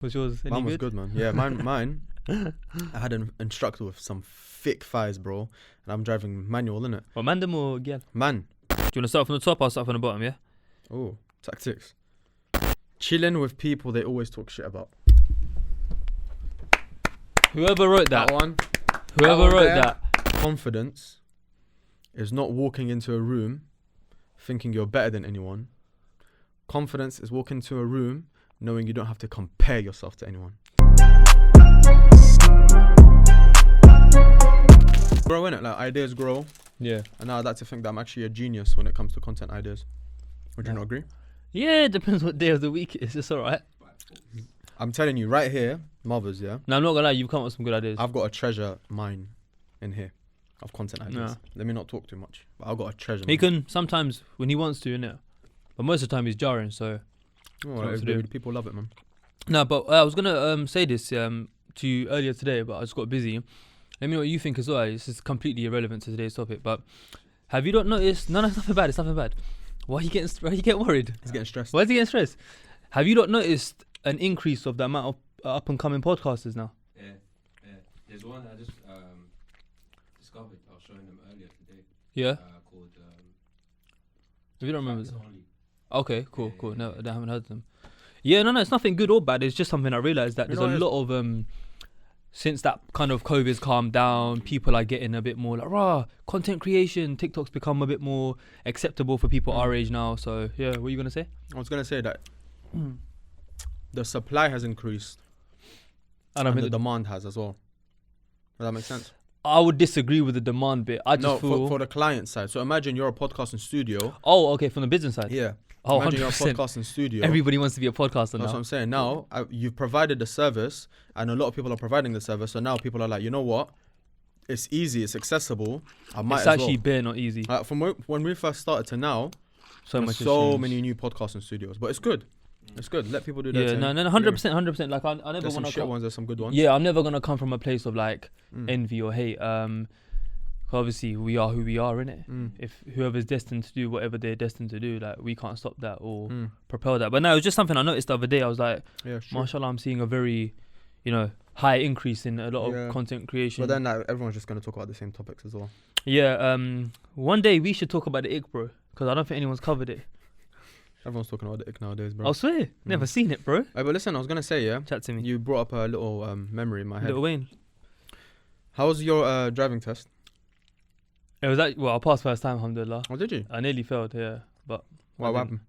Was yours any Mine was good? good, man. Yeah, mine. I had an instructor with some thick thighs, bro, and I'm driving manual, innit? Or mandem or girl? Man. Do you want to start from the top or start from the bottom, yeah? Oh, tactics. Chilling with people they always talk shit about. Whoever wrote that. one. Whoever one wrote there. that. Confidence is not walking into a room thinking you're better than anyone. Confidence is walking into a room knowing you don't have to compare yourself to anyone. Grow, innit? Like, ideas grow. Yeah. And now I'd like to think that I'm actually a genius when it comes to content ideas. Would you not agree? Yeah, it depends what day of the week it is. It's alright. I'm telling you right here, mothers, yeah? No, I'm not gonna lie, you've come up with some good ideas. I've got a treasure mine in here of content ideas. Yeah. Let me not talk too much. But I've got a treasure He mine. can sometimes when he wants to, innit? But most of the time he's jarring, so. Oh, people love it, man. No, but I was gonna say this to you earlier today, but I just got busy. Let me know what you think as well. This is completely irrelevant to today's topic, but have you not noticed? No, it's nothing bad. It's nothing bad. Why are you getting worried? He's getting stressed. Why is he getting stressed? Have you not noticed an increase of the amount of up and coming podcasters now? Yeah. There's one I just discovered. I was showing them earlier today. Yeah. Called. If you don't remember. Facts Only. Okay, cool, Yeah, cool. yeah, No, yeah. I haven't heard them. Yeah, no, it's nothing good or bad. It's just something I realised that You there's know a lot of since that kind of COVID's calmed down, people are getting a bit more like, rah, content creation. TikTok's become a bit more acceptable for people our age now. So yeah, what are you gonna say? I was going to say that the supply has increased I don't and think the demand has as well. Does that make sense? I would disagree with the demand bit. I just No, feel. for the client side. So imagine you're a podcasting studio. Oh, okay, from the business side. Yeah. Oh, Imagine you're a 100%. podcasting studio. Everybody wants to be a podcaster That's what now. I'm saying. Now, you've provided the service, and a lot of people are providing the service. So now people are like, you know what? It's easy. It's accessible. I might It's as actually well. bare not easy. From when we first started to now, So there's much. so many new podcasting studios. But it's good. It's good. Let people do their Yeah, thing. no, 100%. Like I never There's some want shit to. ones. There's some good ones. Yeah, I'm never gonna come from a place of like Mm. envy or hate. Obviously we are who we are, innit? Mm. If whoever's destined to do whatever they're destined to do, like we can't stop that or Mm. propel that. But no, it was just something I noticed the other day. I was like, Yeah, sure. mashallah, I'm seeing a very, high increase in a lot Yeah. of content creation. But then everyone's just going to talk about the same topics as well. Yeah, one day we should talk about the ick, bro, because I don't think anyone's covered it. Everyone's talking about the ick nowadays, bro. I swear, never seen it, bro. But listen, I was going to say, yeah, Chat to me. you brought up a little memory in my head. Little Wayne. How was your driving test? It was like, well, I passed first time, alhamdulillah. Oh, did you? I nearly failed, yeah, but What I happened?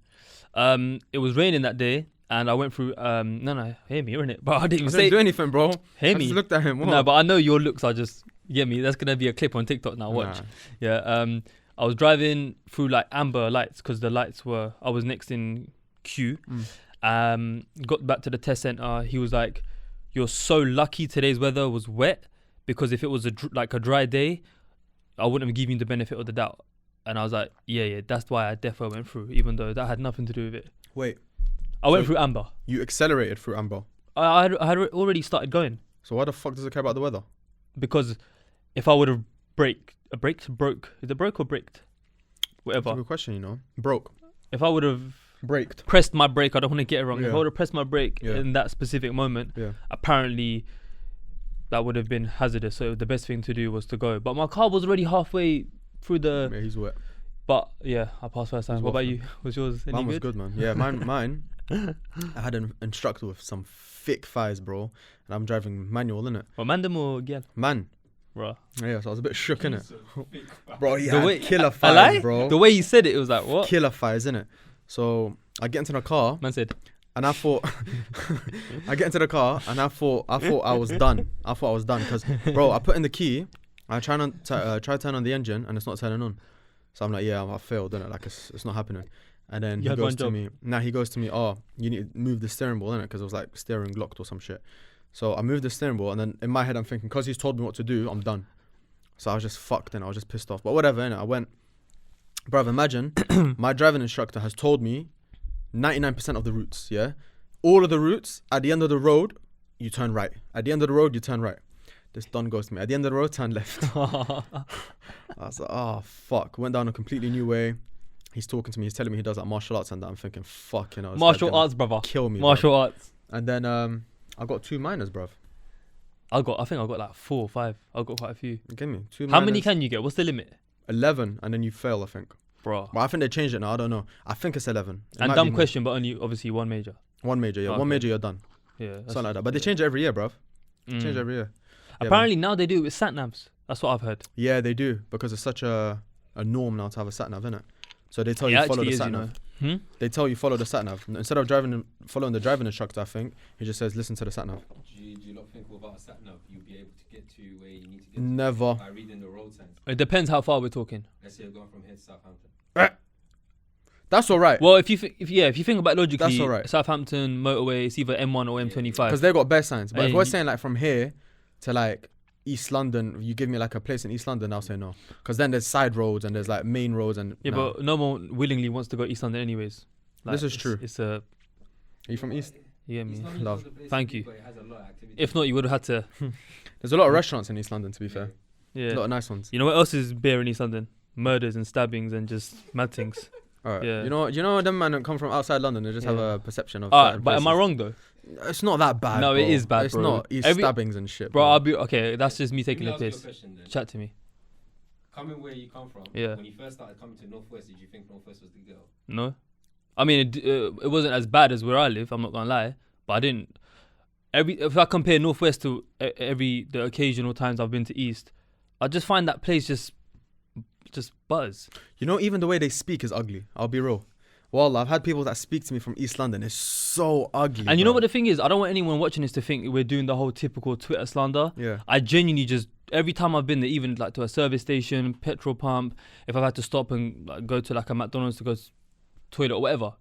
didn't. It was raining that day, and I went through. No, hear me, you're in it, but I didn't I even didn't say. do anything, bro. Hear I me. just looked at him. What? No, but I know your looks are just. You get me? That's gonna be a clip on TikTok now. Watch. Nah. Yeah. I was driving through like amber lights because the lights were. I was next in queue. Got back to the test center. He was like, "You're so lucky today's weather was wet because if it was like a dry day, I wouldn't have given you the benefit of the doubt." And I was like, "Yeah, that's why I defo went through, even though that had nothing to do with it." Wait, I went So- through amber. you accelerated through Amber. I had already started going So why the fuck does it care about the weather? because if I would have broke. Is it broke or braked? That's a Whatever. good question, you know. Broke. If I would have Braked. pressed my brake, I don't want to get it wrong. If Yeah. I would have pressed my brake Yeah. in that specific moment, Yeah. apparently that would have been hazardous. So the best thing to do was to go. But my car was already halfway through the. Yeah, he's wet. But yeah, I passed first time. He's What about waffling. you? Was yours any Mine was good? good, man. Yeah, mine. I had an instructor with some thick thighs, bro. And I'm driving manual, innit? Or mandem or girl? Man. Bruh. Yeah, so I was a bit shook, innit? Bro, he The had way- killer A thighs, lie? bro. The way you said it was like, what? Killer thighs, innit? So I get into the car Man said, and I thought I get into the car and I thought I was done. I thought I was done because, bro, I put in the key. I try to turn on the engine and it's not turning on. So I'm like, yeah, I failed, innit? Like it's not happening. And then You he had goes one to job. me. He goes to me. Oh, you need to move the steering wheel, innit? Because it was like steering locked or some shit. So I moved the steering wheel and then in my head I'm thinking, because he's told me what to do, I'm done. So I was just fucked and I was just pissed off. But whatever, innit? I went, bruv, imagine my driving instructor has told me 99% of the routes, yeah? All of the routes, at the end of the road, you turn right. At the end of the road, you turn right. This Don goes to me. At the end of the road, turn left. I was like, oh, fuck. Went down a completely new way. He's talking to me. He's telling me he does like martial arts and that. I'm thinking, fuck, you know. martial arts, brother. Kill me. Martial arts. And then I got 2 minors, bruv. I think I got like 4 or 5. I got quite a few. Give me 2 minors. How many can you get? What's the limit, 11, and then you fail, I think. bro? But I think they changed it now. I don't know. I think it's 11. It And might dumb be more. question, but only obviously one major. 1 major, yeah. Okay. 1 major, you're done. Yeah, Something like that. But they change it every year, bruv. Change every year. Yeah, Apparently now they do it with sat navs. That's what I've heard. Yeah, they do, because it's such a norm now to have a sat nav, innit? So they tell It you follow actually the is, sat you nav. know. They tell you follow the sat nav. Instead of following the driving instructor, I think he just says listen to the sat nav. Do you not think without a sat nav you'll be able to get to where you need to get to Never. by reading the road signs? It depends how far we're talking. Let's say you're going from here to Southampton. That's all right. Well, if you think about it logically, That's alright. Southampton motorway, it's either M1 or M25. Because they got bare signs. But if Hey, we're saying like from here to like East London, you give me like a place in East London, I'll say no. Because then there's side roads and there's like main roads and. Yeah, nah. but no one willingly wants to go East London anyways. This is true. It's a. Are you from East? You get me? East London's Love. one of the places Thank to be, you. but it has a lot of activity. If not, you would have had to. There's a lot of restaurants in East London, to be fair. Yeah. A lot of nice ones. You know what else is bare in East London? Murders and stabbings and just mad things. All right. Yeah. You know them man that come from outside London, they just have Yeah. a perception of. Alright, certain but am I places. wrong though? It's not that bad. No, bro. it is bad, It's bro. not. It's Every- stabbings and shit. Bro, I'll be okay. That's just me taking Let the me ask you a piss. question then. Chat to me. Coming where you come from, Yeah. when you first started coming to Northwest, did you think Northwest was the girl? No, I mean it wasn't as bad as where I live. I'm not gonna lie, but I didn't. If I compare Northwest to the occasional times I've been to East, I just find that place just buzz. You know, even the way they speak is ugly. I'll be real. Wallah, I've had people that speak to me from East London. It's so ugly. And you know bro. what the thing is? I don't want anyone watching this to think we're doing the whole typical Twitter slander. Yeah. I genuinely just every time I've been there, even like to a service station, petrol pump, if I've had to stop and like, go to like a McDonald's to go toilet or whatever,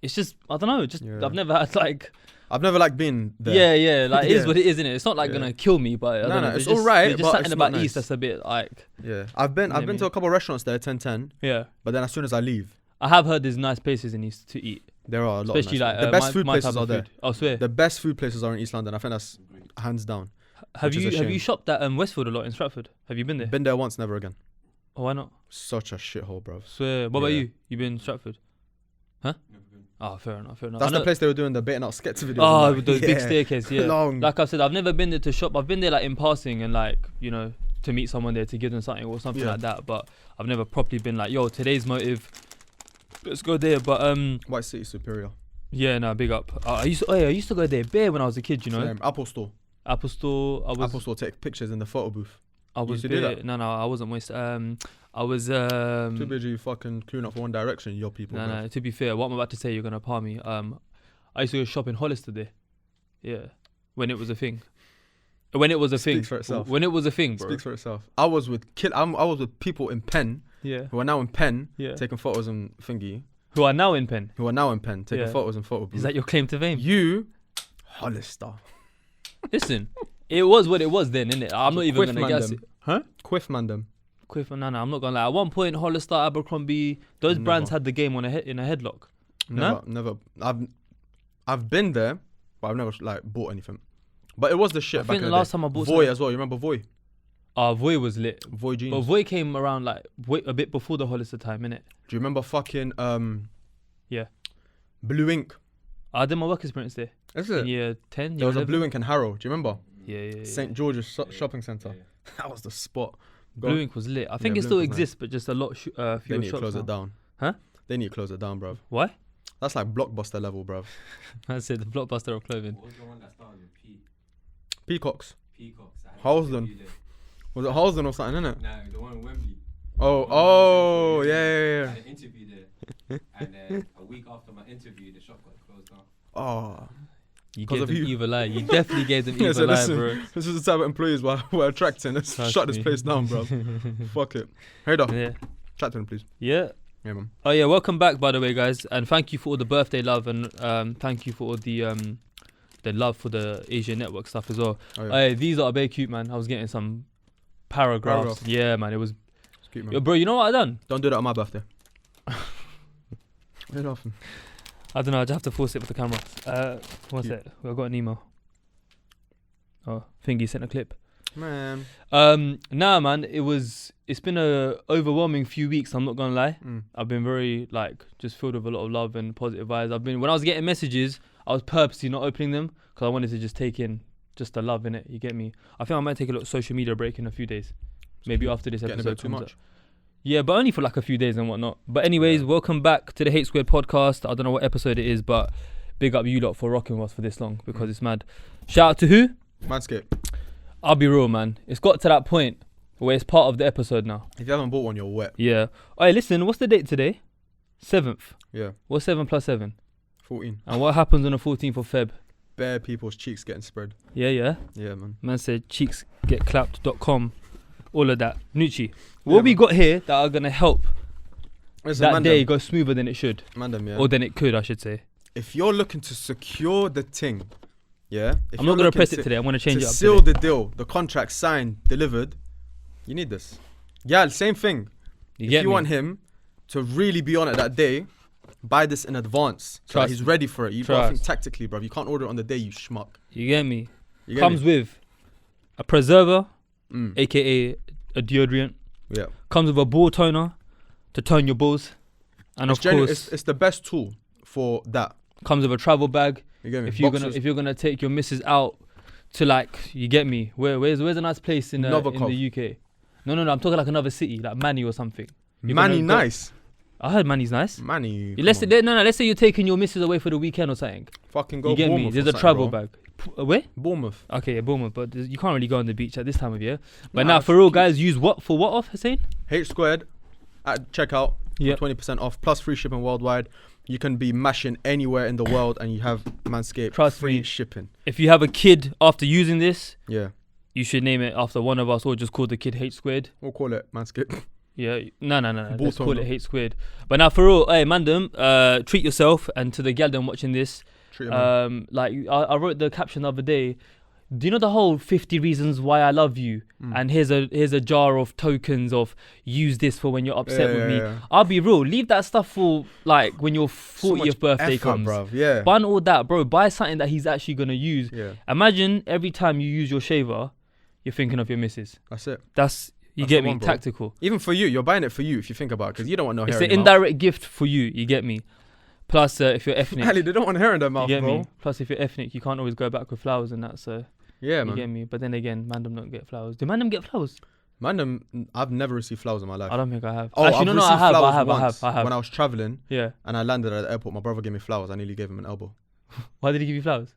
it's just I don't know. Just Yeah. I've never had like I've never like been there. yeah, like it is Yeah. what it is, isn't it? It's not like Yeah. gonna kill me, but I No, don't no, know. it's There's alright, there's just but something it's not about East nice. that's a bit like Yeah. I've been Yeah, to a couple of restaurants there, 10-10, yeah. but then as soon as I leave, I have heard there's nice places in East to eat, there are a lot especially of nice like ones. The best my, food my places type are of there. food. I swear. The best food places are in East London. I think that's hands down. Have which is you a have you shame. shopped at Westfield a lot in Stratford? Have you been there? Been there once, never again. Oh, why not? Such a shithole, bro. Swear. What about Yeah. you? You been in Stratford? Never been. Oh, fair enough. That's I the know- place they were doing the baiting out skets videos. Oh, and with that. those big Yeah. staircase, yeah. Long. Like I said, I've never been there to shop. I've been there like in passing and like, you know, to meet someone there to give them something or something Yeah. like that. But I've never properly been like, yo, today's motive, let's go there. But White City Superior. yeah, no, big up. I used to go there bare when I was a kid, you know. Apple Store. Apple Store. Apple Store, take pictures in the photo booth. I was used to do bare. that? No, I wasn't moist. I was Too busy fucking queuing up for One Direction, your people. No, bruv. no. To be fair, what I'm about to say, you're gonna palm me. I used to go shop in Hollister there. Yeah, when it was a thing. When it was a thing. Speaks for itself. When it was a thing, bro. Speaks for itself. I was with I was with people in Penn Yeah. who are now in Penn Yeah. taking photos and thingy. Who are now in Penn. Who are now in Penn taking Yeah. photos and photo booth. Is that your claim to fame? you, Hollister? Listen, it was what it was then, innit? I'm not even Quiff gonna man guess them. it. Huh? Quiff man them. Quiff, no, I'm not gonna lie. At one point, Hollister, Abercrombie, those Never. brands had the game on in a headlock. Never. I've been there, but I've never like bought anything. But it was the shit I back think in the the last day. time I bought Voy something- as well. You remember Voy? Voy was lit. Voy jeans. But Voy came around like a bit before the Hollister time, innit? Do you remember fucking Yeah. Blue Ink? I did my work experience there. Is In it? year 10, There year was a 11. Blue Ink in Harrow. Do you remember? Yeah. St George's Yeah. shopping centre. Yeah. That was the spot. Go Blue on. Ink was lit. I think Yeah, it Blue still Ink was nice. exists, but just a lot They fewer need to shops close now. it down. Huh? They need to close it down, bruv. Why? That's like Blockbuster level, bruv. I said the blockbuster of clothing. What was the one that started with P? Peacocks. Peacocks. I had an Halsden. interview there. Was it Halsden or something, innit? No, the one in Wembley. Oh, I yeah. had an interview there, and a week after my interview, the shop got closed down. Oh. You 'Cause gave of them you. evil eye. You definitely gave them Yeah, so evil eye, listen, bro. This is the type of employees we're attracting. Let's Trust shut this me. place down, bruv. Fuck it. Hey, dog. Yeah. Chat to him, please. Yeah. Yeah, man. Oh yeah. Welcome back, by the way, guys, and thank you for all the birthday love and thank you for all the love for the Asia Network stuff as well. Oh, yeah. Hey, these are very cute, man. I was getting some paragraphs. Paragraph. Yeah, man. It was. It's cute, man. Yo, bro, you know what I done? Don't do that on my birthday. You're laughing. I don't know. I just have to force it with the camera. What's Cute. it? I got an email. Oh, Thingy sent a clip. Man. Nah, man, it's been a overwhelming few weeks, I'm not gonna lie. I've been very, like, just filled with a lot of love and positive vibes. When I was getting messages, I was purposely not opening them because I wanted to just take in just the love in it, you get me? I think I might take a little social media break in a few days. Maybe after this Getting a episode bit too comes much. out. Yeah, but only for like a few days and whatnot. But anyways, welcome back to the Hate Squared podcast. I don't know what episode it is, but big up you lot for rocking with us for this long because it's mad. Shout out to who? Manscaped. I'll be real, man. It's got to that point where it's part of the episode now. If you haven't bought one, you're wet. Yeah. Hey, listen, what's the date today? 7th. Yeah. What's 7 plus 7? 14. And what happens on the 14th of Feb? Bare people's cheeks getting spread. Yeah. Yeah, man. Man said cheeksgetclapped.com. All of that. Nucci, what we got here that are going to help Listen, that day go smoother than it should? Mandem, yeah. Or than it could, I should say. If you're looking to secure the ting, yeah? If I'm you're not going to looking press it today. I'm going to change to it up seal today. the deal, the contract signed, delivered, you need this. Yeah, same thing. If If you want him to really be on it that day, buy this in advance so that Trust he's me. ready for it. You've got to think Trust. tactically, bruv. You can't order it on the day, you schmuck. You get me? You get Comes me? with a preserver, Mm. aka a deodorant. Yeah. Comes with a ball toner to tone your balls. And of course, it's the best tool for that. comes with a travel bag. You get me? If you're Boxers. gonna take your missus out to, like, you get me? Where's a nice place in the UK? No. I'm talking like another city, like Manny or something. You're Manny gonna go- nice. I heard Manny's nice. Manny. Let's come say, on. let's say you're taking your missus away for the weekend or something. Fucking go You get me? Bournemouth There's or a something, travel bro. bag. Where? Bournemouth. Okay, yeah, Bournemouth, but you can't really go on the beach at this time of year. But Nah, now, for real, guys, use what for what off, Hussein? H squared at checkout Yeah. for 20% off plus free shipping worldwide. You can be mashing anywhere in the world and you have Manscaped Trust free me. shipping. If you have a kid after using this, Yeah. you should name it after one of us or just call the kid Hate Squared. We'll call it Manscaped. Yeah, no. Ball Let's call toner. it Hate Squared. But now, for real, hey, Mandem, treat yourself. And to the gal them watching this, Treat 'em up. like I wrote the caption the other day. Do you know the whole 50 reasons why I love you? And here's a jar of tokens of use this for when you're upset with me. Yeah. I'll be real. Leave that stuff for like when your So 40th much birthday effort, comes. bruv. Yeah. Bun all that, bro. Buy something that he's actually gonna use. Yeah. Imagine every time you use your shaver, you're thinking of your missus. That's it. That's you That's get the me, one, bro. tactical. Even for you, you're buying it for you if you think about it, because you don't want no It's hair an in your mouth. indirect gift for you. You get me. Plus, if you're ethnic, Ali, they don't want hair in their you mouth, get bro. me. Plus, if you're ethnic, you can't always go back with flowers and that. So Yeah, you man. get me. But then again, Mandem don't get flowers. Do Mandem get flowers? Man, I've never received flowers in my life. I don't think I have. Oh, Actually, I've no, I received have. flowers I have. When I was traveling Yeah. and I landed at the airport, my brother gave me flowers. I nearly gave him an elbow. Why did he give you flowers?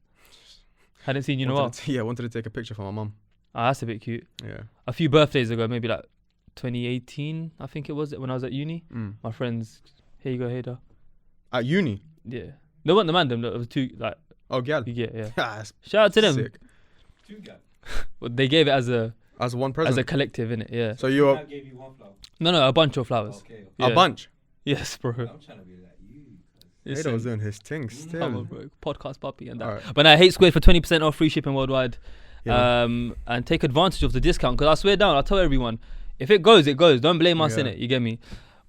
Hadn't seen you in a while. Wanted to take a picture for my mum. Ah, that's a bit cute. Yeah. A few birthdays ago, maybe like 2018, I think it was, when I was at uni. Mm. My friends, here you go, Hader. At uni. Yeah. They weren't the Mandem, though. It was two, like, Oh, gal. you get, yeah. That's Shout out to them. sick. Two guys. Well, they gave it as a As one present. collective, innit? Yeah. So you're I gave you one flower. No, a bunch of flowers. Okay. Yeah. a bunch. Yes, bro. I'm trying to be like you. It's, Hader was doing his thing Mm. still. come on, bro. Podcast puppy and that. Alright. But now, Hate Squared for 20% off, free shipping worldwide. Yeah. And take advantage of the discount, because I swear down, I'll tell everyone, if it goes, it goes. Don't blame us in Yeah. it. You get me?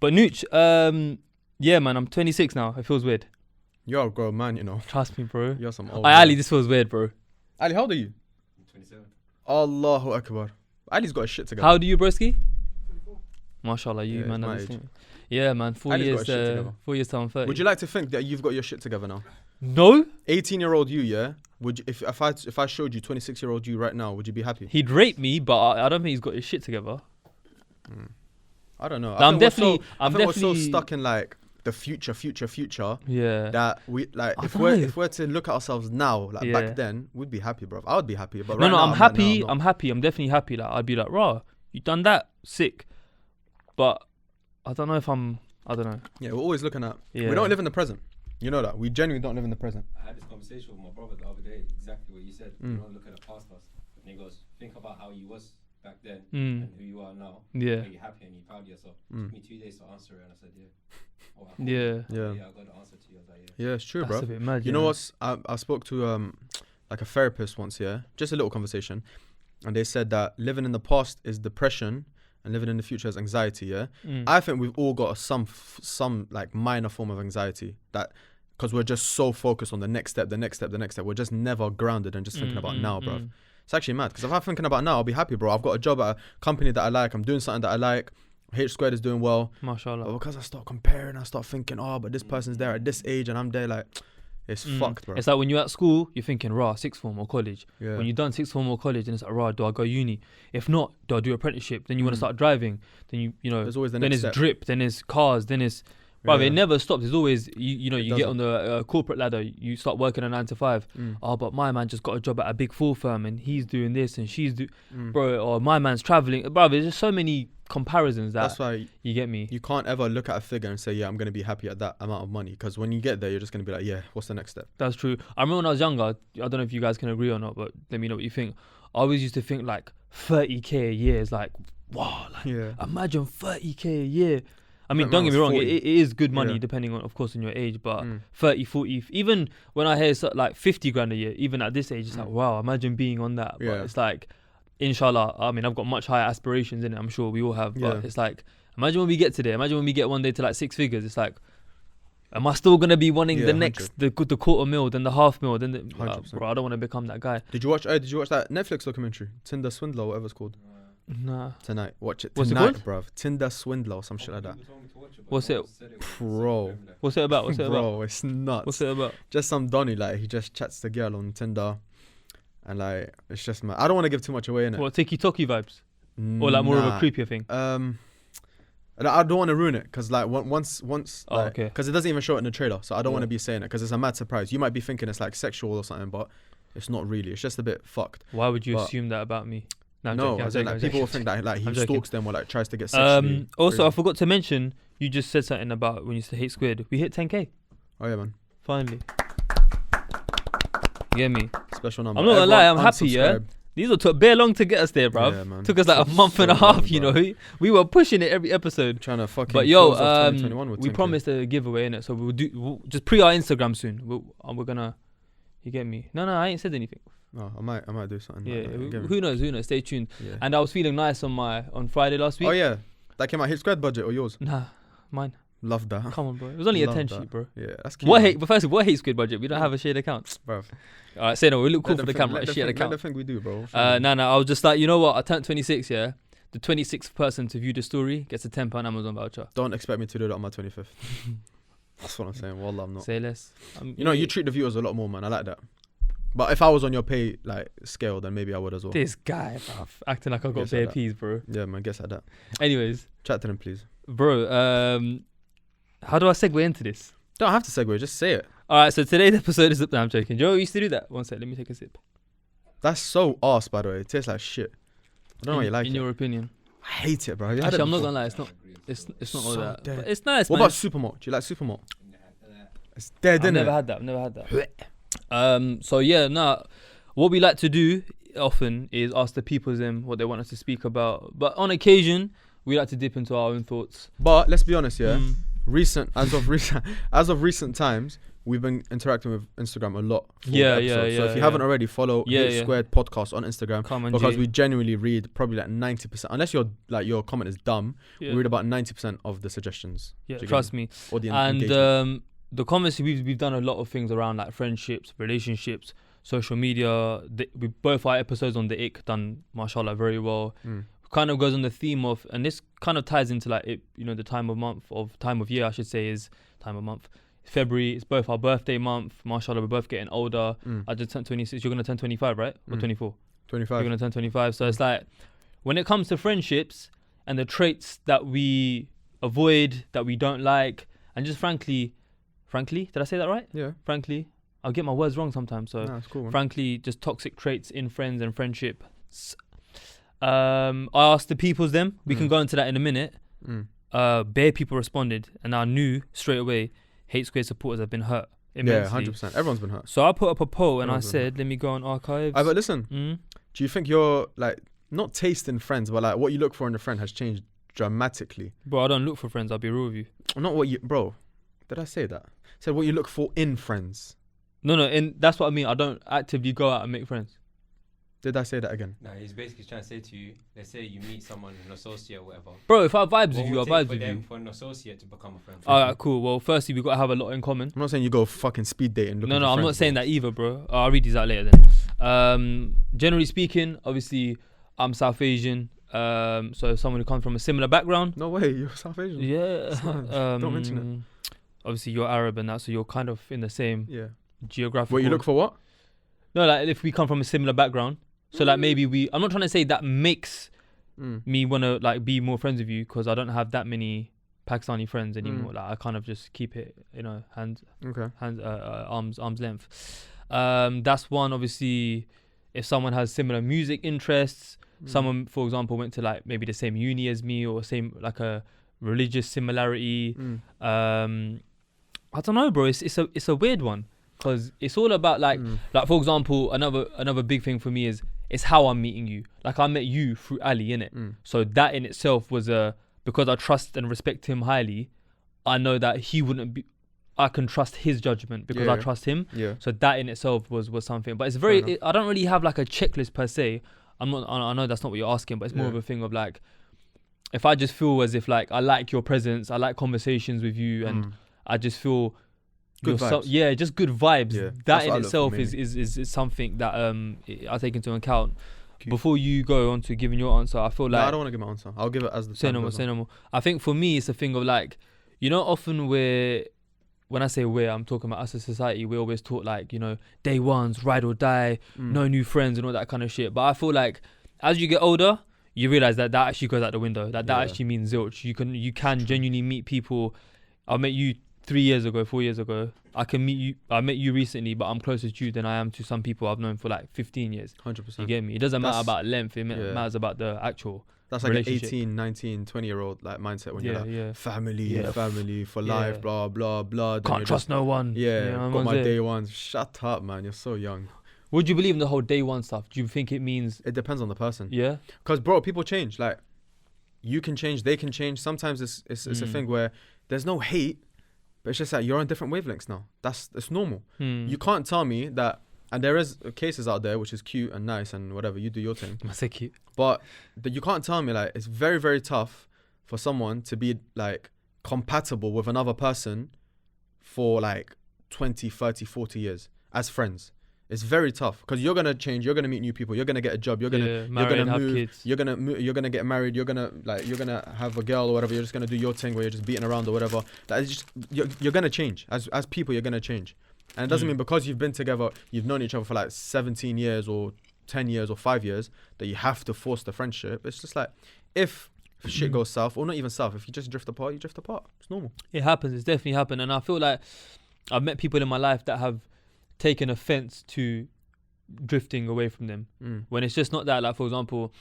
But Nooch, yeah, man, I'm 26 now. It feels weird. You're a grown man, you know. Trust me, bro. You're some old Aye, man. Ali, this feels weird, bro. Ali, how old are you? I'm 27. Allahu Akbar. Ali's got his shit together. How do you, broski? MashaAllah, you, Yeah, man. it's are my the age. same. Yeah, man. 4 Ali's got years, his shit together. 4 years till I'm 30. Would you like to think that you've got your shit together now? No? 18-year-old you, yeah? Would you, if I showed you 26-year-old you right now, would you be happy? He'd rape me, but I don't think he's got his shit together. I don't know. I'm definitely- I I'm think we're so definitely- stuck in like the future Yeah. that we like. I If don't we're know. if we're to look at ourselves now, like Yeah. back then, we'd be happy, bro. I would be happy, but No, right now, I'm like, happy. no, I'm happy. I'm definitely happy. Like, I'd be like, rah, you done that? Sick. But I don't know if I'm, I don't know. Yeah, we're always looking at. Yeah. We don't live in the present. You know that. We genuinely don't live in the present. I had this conversation with my brother the other day, exactly what you said. Mm. You don't look at the past us. And he goes, think about how you was back then Mm. and who you are now. Yeah. Are you happy and you proud of yourself? Mm. Took me 2 days to answer it, and I said, yeah. Oh, I Yeah. Yeah. I got the answer to you. I was like, yeah. Yeah, it's true, That's bro. a bit mad. You know what's? I spoke to like a therapist once, yeah, just a little conversation, and they said that living in the past is depression and living in the future is anxiety. Yeah, Mm. I think we've all got some like minor form of anxiety that because we're just so focused on the next step. We're just never grounded and just thinking about now, bruv. It's actually mad. Because if I'm thinking about it now, I'll be happy, bro. I've got a job at a company that I like. I'm doing something that I like. H squared is doing well. Mashallah. But because I start comparing, I start thinking, oh, but this person's there at this age and I'm there, like, it's fucked, bro. It's like when you're at school, you're thinking, rah, sixth form or college. Yeah. When you're done sixth form or college, and it's like, rah, do I go uni? If not, do I do apprenticeship? Then you want to start driving. Then you know, There's always the then next it's step. drip, then it's cars, then it's, bro, Yeah. it never stops. There's always, you It get on the corporate ladder, you start working a 9 to 5. Oh, but my man just got a job at a big full firm and he's doing this and she's bro, or my man's traveling. Bro, there's just so many comparisons that That's why you get me. you can't ever look at a figure and say, yeah, I'm going to be happy at that amount of money. Because when you get there, you're just going to be like, yeah, what's the next step? That's true. I remember when I was younger, I don't know if you guys can agree or not, but let me know what you think. I always used to think like 30k a year is like, wow, like imagine 30k a year. I mean, That don't man get me was wrong, 40. it is good money Yeah. depending on, of course, on your age, but 30, 40, even when I hear like 50 grand a year, even at this age, it's like, wow, imagine being on that. But Yeah. it's like, inshallah, I mean, I've got much higher aspirations in it, I'm sure we all have, but Yeah. it's like, imagine when we get to there, imagine when we get one day to like 6 figures, it's like, am I still going to be wanting Yeah, the next, the quarter mil, then the half mil, then the, 100%. bro, I don't want to become that guy. Did you watch that Netflix documentary, Tinder Swindle or whatever it's called? Nah. Tonight. Watch it What's it tonight, called? bruv. Tinder Swindle or some shit like that. What's it? Bro. What's it about? What's it about? Bro, it's nuts. What's it about? Just some Donny, like, he just chats the girl on Tinder. And, like, it's just mad. I don't want to give too much away, innit? What, tiki-toki vibes? Or like more of a creepier thing? I don't want to ruin it because like once Oh, like, okay. because it doesn't even show it in the trailer, so I don't want Yeah. to be saying it because it's a mad surprise. You might be thinking it's like sexual or something, but it's not really. It's just a bit fucked. Why would you but- assume that about me? I'm No, joking, I'm as in, joking, like, I'm people will joking. think that like he I'm joking. stalks them or like tries to get sexually. Also, crazy. I forgot to mention, you just said something about when you said hate squared. We hit 10k, Oh yeah, man. finally. You get me? Special number. I'm not gonna lie, Everyone I'm happy, yeah? unsubscribe. These all took bare long to get us there, bruv. Yeah, man. Took us like a month and a So half, long, you know. bruv. We were pushing it every episode. Trying to fucking. But yo, close off 2021 with we 10K. promised a giveaway in it, so we'll just pre our Instagram soon. We're gonna, you get me? No, I ain't said anything. No, I might do something. Yeah, like that. Get me? who knows? Stay tuned. Yeah. And I was feeling nice on Friday last week. Oh yeah, that came out hit squared budget or yours? Nah, mine. Love that. Come on, bro. It was only a Love 10 that. sheet, bro. Yeah, that's cute. What man. hate? But first, what hate squid budget? We don't have a shared account. Bruv. All right, say no. We look cool Let for the them think- camera. let A them shared think- Let account. them think we do, bro. No. I was just like, you know what? I turned 26. Yeah, the 26th person to view the story gets a £10 Amazon voucher. Don't expect me to do that on my 25th. That's what I'm saying. Wallah, I'm not. Say less. You know, you treat the viewers a lot more, man. I like that. But if I was on your pay like scale, then maybe I would as well. This guy, bruv, acting like I got Guess bare like that. peas, bro. Yeah, man. Guess like that. Anyways, Chat to them, please. bro. How do I segue into this? Don't have to segue. Just say it. All right, so today's episode is. No, I'm joking. Joe used to do that. One sec, let me take a sip. That's so arse, by the way. It tastes like shit. I don't know why you like in it. your opinion. I hate it, bro. Have you had Actually, it I'm not before? gonna lie. It's not all So that. dead. But it's nice. What man. about Supermalt? Do you like Supermalt? It's dead, I've isn't never it? had that. I've never had that. So yeah, what we like to do often is ask the people's what they want us to speak about. But on occasion, we like to dip into our own thoughts. But let's be honest, yeah. Mm. As of recent times, we've been interacting with Instagram a lot. For Yeah, the yeah, episodes. So yeah, if you yeah. haven't already, follow Yeah, Hit yeah. Squared Podcast on Instagram. Come on, Because G. we genuinely read probably like 90%. Unless your comment is dumb, Yeah, we read about 90% of the suggestions. yeah, Do you get trust me. Or the And engagement. the comments we've done a lot of things around like friendships, relationships, social media. We both our episodes on the ick done, mashallah, very well. Kind of goes on the theme of, and this kind of ties into like it, you know, the time of year I should say is time of month. February, it's both our birthday month. Mashallah, we're both getting older. I just turned 26. You're gonna turn 25, right? Or 24? 25. You're gonna turn 25. So it's like when it comes to friendships and the traits that we avoid, that we don't like, and just frankly, did I say that right? Yeah. Frankly, I'll get my words wrong sometimes. So Nah, it's cool, man. frankly, just toxic traits in friends and friendship. I asked the people's them. We can go into that in a minute. Bare people responded, and I knew straight away hate square supporters have been hurt immensely. Yeah, 100%. Everyone's been hurt. So I put up a poll and I Everyone's been said, let me go on archives. But listen, Mm. do you think your like not taste in friends, but like what you look for in a friend has changed dramatically? Bro, I don't look for friends. I'll be real with you. Not what you, bro. Did I say that? I said what you look for in friends. No, and that's what I mean. I don't actively go out and make friends. Did I say that again? Nah, he's basically trying to say to you, let's say you meet someone, an associate or whatever. Bro, if I vibes What with you, I would it vibes take for with them you. for an associate to become a friend? Alright, cool. Well, firstly, we got to have a lot in common. I'm not saying you go fucking speed dating. No, I'm not saying that either, bro. I'll read these out later then. Generally speaking, obviously, I'm South Asian. So someone who comes from a similar background. No way, you're South Asian. Yeah. Don't mention Obviously, you're Arab and that, so you're kind of in the same Yeah. geographical. Wait, you look for what? No, like if we come from a similar background. So like maybe I'm not trying to say that makes me want to like be more friends with you, because I don't have that many Pakistani friends anymore. Like I kind of just keep it, arm's length. That's one. Obviously, if someone has similar music interests, someone, for example, went to like maybe the same uni as me, or same like a religious similarity. I don't know, bro. It's a weird one, because it's all about like for example, another big thing for me is it's how I'm meeting you. Like I met you through Ali, innit? So that in itself was because I trust and respect him highly. I know that he wouldn't be. I can trust his judgment because I trust him. Yeah. So that in itself was something. But it's very. I don't really have like a checklist per se. I know that's not what you're asking, but it's more of a thing of like, if I just feel as if like I like your presence, I like conversations with you, and I just feel good vibes. Just good vibes. Yeah. That in itself is something that I take into account. Before you go on to giving your answer, I feel like I don't want to give my answer. I'll give it as the say no more. I think for me it's a thing of like, often when I say I'm talking about us as society, we're always taught like, day ones, ride or die, no new friends and all that kind of shit. But I feel like as you get older, you realize that actually goes out the window. That actually means zilch. You can genuinely meet people. I met you 4 years ago. I met you recently, but I'm closer to you than I am to some people I've known for like 15 years. 100%. You get me? It doesn't matter about length. It matters about the actual. That's like an 18, 19, 20-year-old like mindset when you're like family for life, blah blah blah. Can't trust no one. Yeah, got my day ones. Shut up, man. You're so young. Would you believe in the whole day one stuff? Do you think it means? It depends on the person. Yeah. Because bro, people change. Like, you can change, they can change. Sometimes it's a thing where there's no hate, but it's just like you're on different wavelengths now. It's normal. You can't tell me that. And there is cases out there which is cute and nice and whatever. You do your thing. I say cute. But you can't tell me like it's very, very tough for someone to be like compatible with another person for like 20, 30, 40 years as friends. It's very tough because you're gonna change. You're gonna meet new people. You're gonna get a job. You're gonna move. Kids. You're gonna get married. You're gonna have a girl or whatever. You're just gonna do your thing where you're just beating around or whatever. That is just you're gonna change as people. You're gonna change. And it doesn't mean because you've been together, you've known each other for like 17 years or 10 years or 5 years, that you have to force the friendship. It's just like, if shit goes south, or not even south, if you just drift apart, you drift apart. It's normal. It happens. It's definitely happened. And I feel like I've met people in my life that have taken offense to drifting away from them. When it's just not that. Like, for example,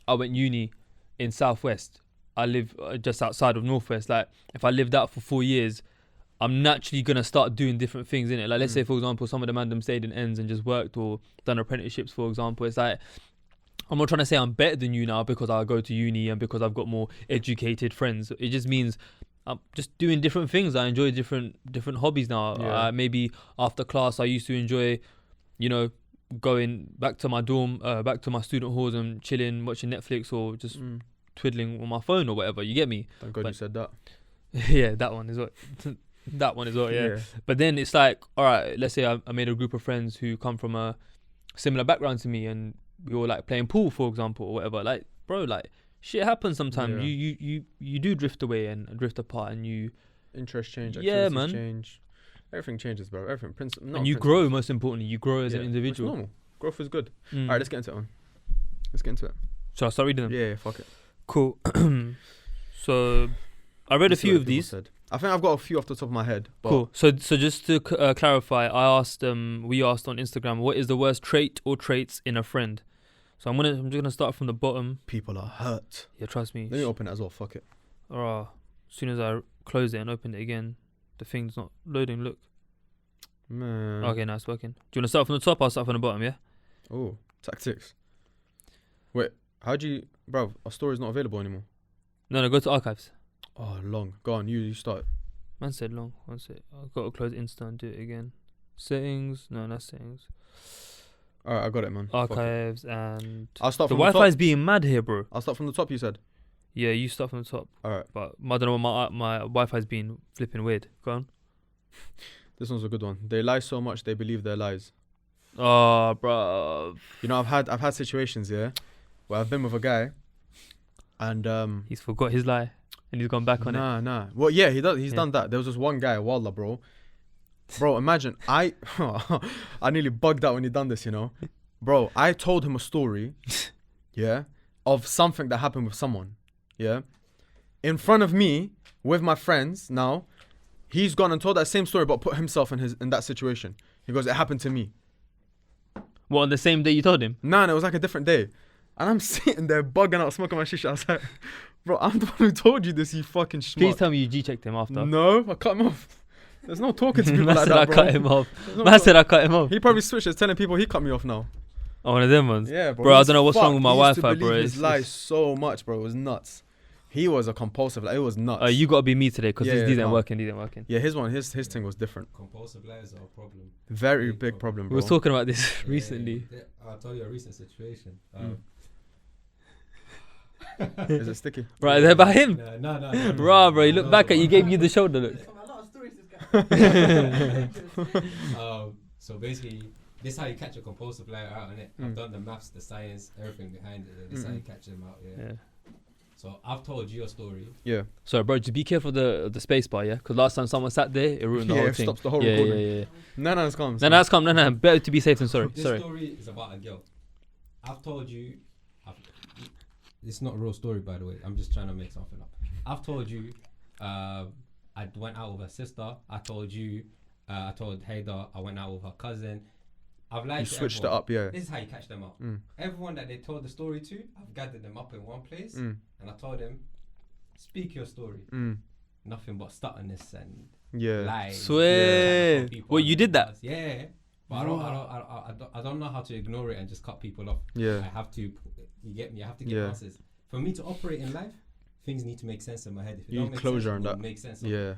I went uni in Southwest. I live just outside of Northwest. Like, if I lived out for 4 years, I'm naturally going to start doing different things in it. Like, let's say, for example, some of the man stayed in ends and just worked or done apprenticeships, for example. It's like, I'm not trying to say I'm better than you now because I go to uni and because I've got more educated friends. It just means I'm just doing different things. I enjoy different hobbies now. Yeah. Maybe after class, I used to enjoy, going back to my dorm, back to my student halls and chilling, watching Netflix or just twiddling on my phone or whatever. You get me? Thank God you said that. Yeah, that one is what... That one as well, yeah. But then it's like, all right, let's say I made a group of friends who come from a similar background to me, and we were like playing pool, for example, or whatever. Like, bro, like shit happens sometimes. Yeah. You do drift away and drift apart, and you interest change, change, everything changes, bro. Everything. And you grow. Most importantly, you grow as an individual. It's normal. Growth is good. All right, let's get into it, man. Let's get into it. So I start reading them. Yeah, fuck it. Cool. So I read a few of these. I think I've got a few off the top of my head. But cool. So just to clarify, we asked on Instagram, what is the worst trait or traits in a friend? So I'm just gonna start from the bottom. People are hurt. Yeah, trust me. Let me open it as well. Fuck it. As soon as I close it and open it again, the thing's not loading. Look. Man. Okay, now it's working. Do you want to start from the top? I'll start from the bottom. Yeah. Oh, tactics. Wait, how do you, bro? Our story's not available anymore. No, go to archives. Oh, long. Go on, you start. Man said long. One sec. I've got to close Insta and do it again. Settings. No, that's settings. All right, I got it, man. Fuck it. archives, and I'll start the from the Wi-Fi is top. being mad here, bro. I'll start from the top. You said. Yeah, you start from the top. All right. But I don't know, my Wi-Fi's been flipping weird. Go on. This one's a good one. They lie so much they believe their lies. Oh, bro. You know, I've had situations, yeah, where I've been with a guy, and He's forgot his lie and he's gone back on it. nah. Well, yeah, he's Yeah. done that. There was this one guy, Wallah, bro. Bro, imagine I nearly bugged out when he done this, you know. Bro, I told him a story, yeah, of something that happened with someone, yeah, in front of me with my friends. Now, he's gone and told that same story, but put himself in that situation. He goes, "It happened to me." What, on the same day you told him? Nah, it was like a different day. And I'm sitting there bugging out, smoking my shisha. I was like, bro, I'm the one who told you this, you fucking schmuck. Please tell me you G-checked him after. No, I cut him off. There's no talking to people Man like said that, I bro. cut him off. There's no Man talk- said I cut him off. He probably switched. He's telling people he cut me off now. Oh, one of them ones. Yeah, bro. Bro, I he's don't know what's wrong with fucked. my He used to Wi-Fi, bro. believe his It's- lies it's- so much, bro. It was nuts. He was a compulsive. Like, it was nuts. You got to be me today because Yeah, this yeah, didn't no. working. Yeah, his thing was different. Compulsive liars are a problem. Very Big big problem, We bro. were talking about this Yeah, recently. I'll tell you a recent situation. Is it sticky? Right, is that about him? No. Bro, he looked back at you, gave you the shoulder look. A lot of stories this guy. So basically, this is how you catch a compulsive liar out, innit? Mm. I've done the maths, the science, everything behind it. This is how you catch them out, yeah. Yeah. So I've told you a story. Yeah. Sorry, bro, just be careful of the space bar, yeah? Because last time someone sat there, it ruined the Yeah, whole it thing. stops the whole yeah, recording. yeah. No, it's calm. No, that's calm. No, better to be safe than sorry. This Sorry. story is about a girl. I've told you. It's not a real story, by the way. I'm just trying to make something up. I've told you. I went out with her sister. I told you. I told Haydar I went out with her cousin. I've lied You to switched it everyone. up, yeah. This is how you catch them out. Mm. Everyone that they told the story to, I've gathered them up in one place, Mm. and I told them, speak your story. Mm. Nothing but stutterness and Yeah. lies. Swear. Trying to put people Well, under you did that? bars. Yeah. But I don't know how to ignore it and just cut people off. I Yeah. have to, you get me? I have to get Yeah. answers. For me to operate in life, things need to make sense in my head. If it You don't need make closure sense, on it that. won't make sense. Yeah.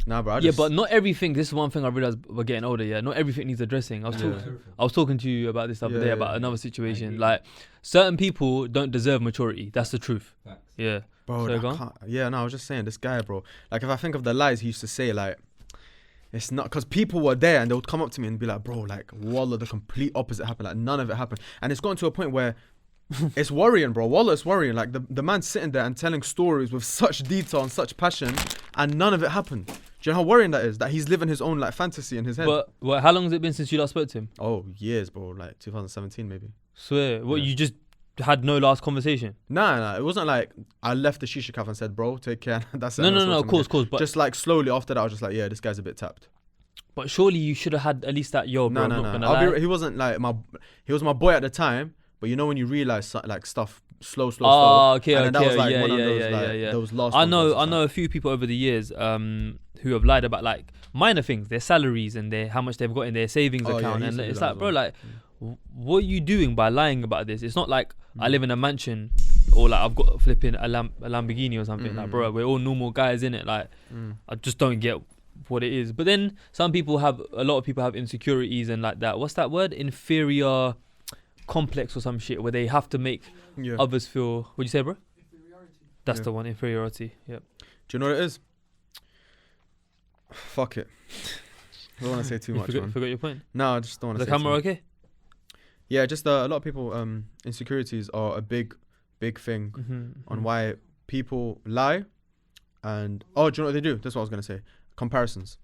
Nah, bro. I Yeah, just, but not everything. This is one thing I realized we're getting older. Yeah, not everything needs addressing. I was Yeah. talking. I was talking to you about this the other Yeah, day yeah, about yeah. another situation. agree. Like certain people don't deserve maturity. That's the truth. Facts. Yeah. bro, Sorry, I go on. can't- yeah, no, I was just saying, this guy, bro. Like, if I think of the lies he used to say, like, it's not because people were there and they would come up to me and be like, bro, like, wallah, the complete opposite happened. Like, none of it happened. And it's gotten to a point where it's worrying, bro. Wallah, it's worrying. Like, the man's sitting there and telling stories with such detail and such passion, and none of it happened. Do you know how worrying that is? That he's living his own, like, fantasy in his head. But how long has it been since you last spoke to him? Oh, years, bro. Like, 2017, maybe. Swear. What, Yeah. you just had no last conversation? Nah. It wasn't like I left the shisha cafe and said, bro, take care. That's it. No, and I spoke to of him course, again. But Just like slowly after that, I was just like, yeah, this guy's a bit tapped. but surely you should have had at least that. Yo, bro, I'm not gonna lie. He wasn't like he was my boy at the time, but you know when you realize like stuff slow. Oh, okay, and then that okay, was like yeah, one of yeah, those, yeah, like, yeah, yeah. those last. I ones where know, it's I just know like, a few people over the years who have lied about like minor things, their salaries and how much they've got in their savings Oh, yeah, account, he used and to do it's that like, as bro, well. like, what are you doing by lying about this? It's not like I Mm. live in a mansion or like I've got flipping a Lamborghini or something. Like, Mm. bro, we're all normal guys in it. Like, Mm. I just don't get what it is. But then a lot of people have insecurities and like that. What's that word? Inferior complex or some shit where they have to make Yeah. others feel. What'd you say, bro? Inferiority. That's Yeah. the one. Inferiority. Yep. Do you know what it is? Fuck it. I don't want to say too You much, man. forgot your point. No, I just don't want Is to the say. camera too much. okay? Yeah, just a lot of people. Insecurities are a big thing on why people lie. And do you know what they do? That's what I was gonna say. Comparisons.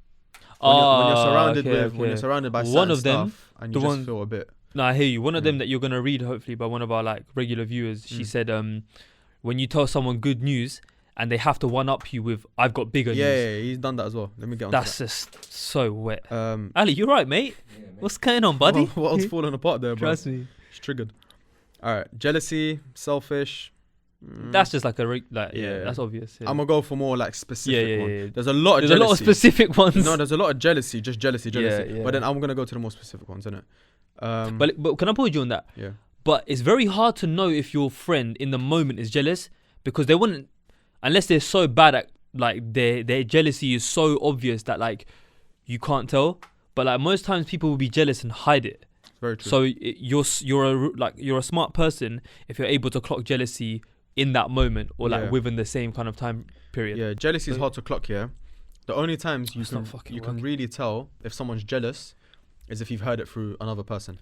When you're surrounded when you're surrounded by One certain of them, stuff and the you just one- feel a bit. No, I hear you. One of Mm. them that you're gonna read hopefully by one of our like regular viewers. She Mm. said, when you tell someone good news and they have to one up you with, "I've got bigger Yeah, news." yeah, he's done that as well. Let me get on. That's just so wet. that. Ali, you're right, mate. Yeah, man. What's going on, buddy? What else falling apart there, bro? Trust me. It's triggered. All right, jealousy, selfish. That's just like yeah, Yeah. that's obvious. Yeah. I'm gonna go for more like specific Yeah, one. yeah. There's a lot of There's jealousy. a lot of specific ones. No, there's a lot of jealousy, just jealousy. Yeah, yeah. But then I'm gonna go to the more specific ones, innit? But can I pause you on that? Yeah. But it's very hard to know if your friend in the moment is jealous because they wouldn't, unless they're so bad at like their jealousy is so obvious that like you can't tell. But like most times people will be jealous and hide it. very true. So you're a smart person if you're able to clock jealousy in that moment or like Yeah. within the same kind of time period. Yeah, jealousy is So- hard to clock here. The only times you It's not can fucking you can working. really tell if someone's jealous is if you've heard it through another person.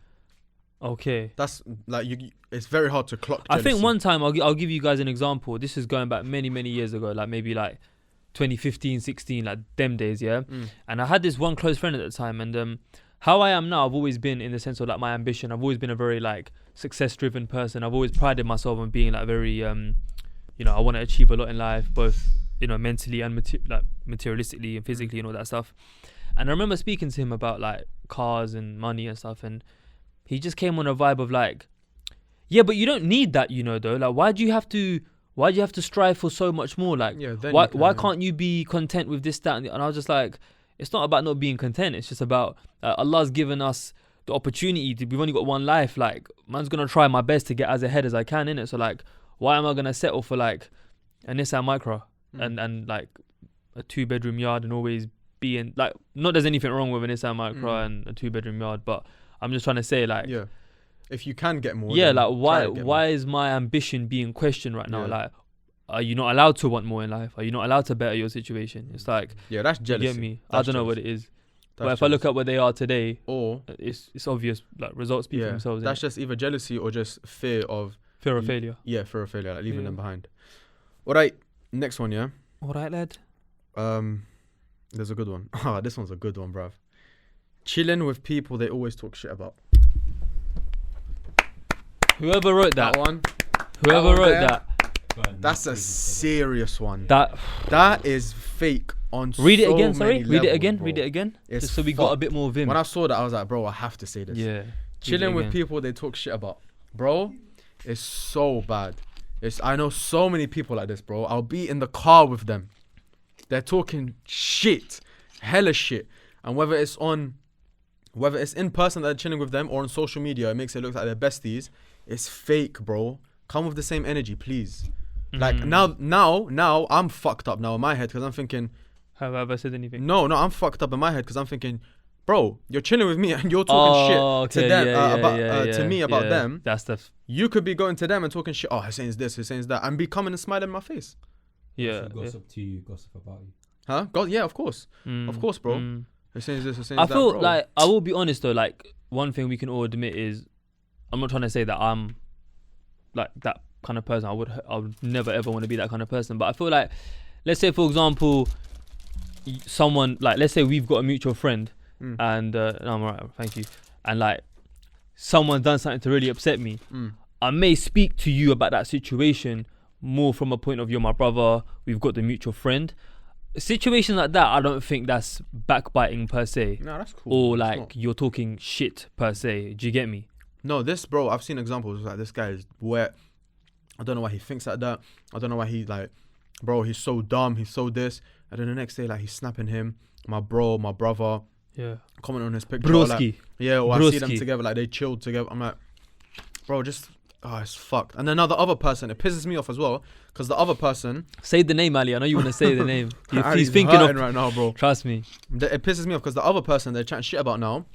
Okay. That's like it's very hard to clock I jealousy. think one time I'll give you guys an example. This is going back many years ago, like maybe like 2015, 16, like them days, yeah. And I had this one close friend at the time, and how I am now, I've always been in the sense of like my ambition. I've always been a very like success-driven person. I've always prided myself on being like very, you know, I want to achieve a lot in life, both mentally and materialistically and physically and all that stuff. And I remember speaking to him about like cars and money and stuff, and he just came on a vibe of like, yeah, but you don't need that, though. Like, why do you have to strive for so much more? Like, Yeah, then why can't you be content with this, that, and I was just like, it's not about not being content. It's just about Allah's given us the opportunity to. We've only got one life. Like, man's gonna try my best to get as ahead as I can in it. So like, why am I gonna settle for like a Nissan Micra and like a 2-bedroom yard and always be in like? Not there's anything wrong with a Nissan Micra and a 2-bedroom yard, but I'm just trying to say like, yeah, if you can get more, yeah, then like try to get why more. is my ambition being questioned right now? Yeah. Like, are you not allowed to want more in life? Are you not allowed to better your situation? It's like, Yeah, that's you jealousy. get me? I That's don't know what jealousy. it is. That's But if I look jealousy. at where they are today, or it's obvious. Like, results speak for yeah, themselves. that's innit? just either jealousy or just fear of Fear of failure. fear of failure, like leaving Yeah. them behind. All right, next one, yeah. All right, lad. There's a good one. Ah, this one's a good one, bruv. Chilling with people they always talk shit about. Whoever wrote that, one. whoever one wrote there. that, That's a serious one. that is fake on read it so again. Sorry, many read it levels, again. bro. Read it again. It's Just so we got a fucked. bit more vim. When I saw that, I was like, bro, I have to say this. Yeah. Chilling with again. people they talk shit about, bro, is so bad. I know so many people like this, bro. I'll be in the car with them. They're talking shit, hella shit, and whether it's in person that they're chilling with them or on social media, it makes it look like they're besties. It's fake, bro. Come with the same energy, please. Like now, I'm fucked up now in my head because I'm thinking, Have I ever said anything? no, I'm fucked up in my head because I'm thinking, bro, you're chilling with me and you're talking shit to them to me about them. That's the You could be going to them and talking shit. Oh, Hussein's this, Hussein's that, and be coming and smiling in my face. yeah. Gossip to you, gossip about you. Huh? God, yeah, of course, of course, bro. Hussein's this, Hussein's I that. feel bro. like I will be honest though. Like, one thing we can all admit is, I'm not trying to say that I'm like that kind of person. I would never ever want to be that kind of person. But I feel like, let's say for example, someone like, let's say we've got a mutual friend, and no, I'm alright, thank you. And like, someone's done something to really upset me. I may speak to you about that situation more from a point of you're my brother. We've got the mutual friend. Situations like that, I don't think that's backbiting per se, No, that's cool. or It's like not. you're talking shit per se. Do you get me? No, this, bro, I've seen examples like this guy is wet. I don't know why he thinks like that. I don't know why he like, bro, he's so dumb, he's so this. And then the next day, like, he's snapping him, my brother, Yeah. comment on his picture. Or, like, Broski. yeah, or I see them Broski. together, like they chilled together. I'm like, bro, just, it's fucked. And then now the other person, it pisses me off as well, because the other person, Say the name, Ali. I know you want to say the name. He's Ali's thinking hurting of. right now, bro. Trust me. It pisses me off because the other person they're chatting shit about now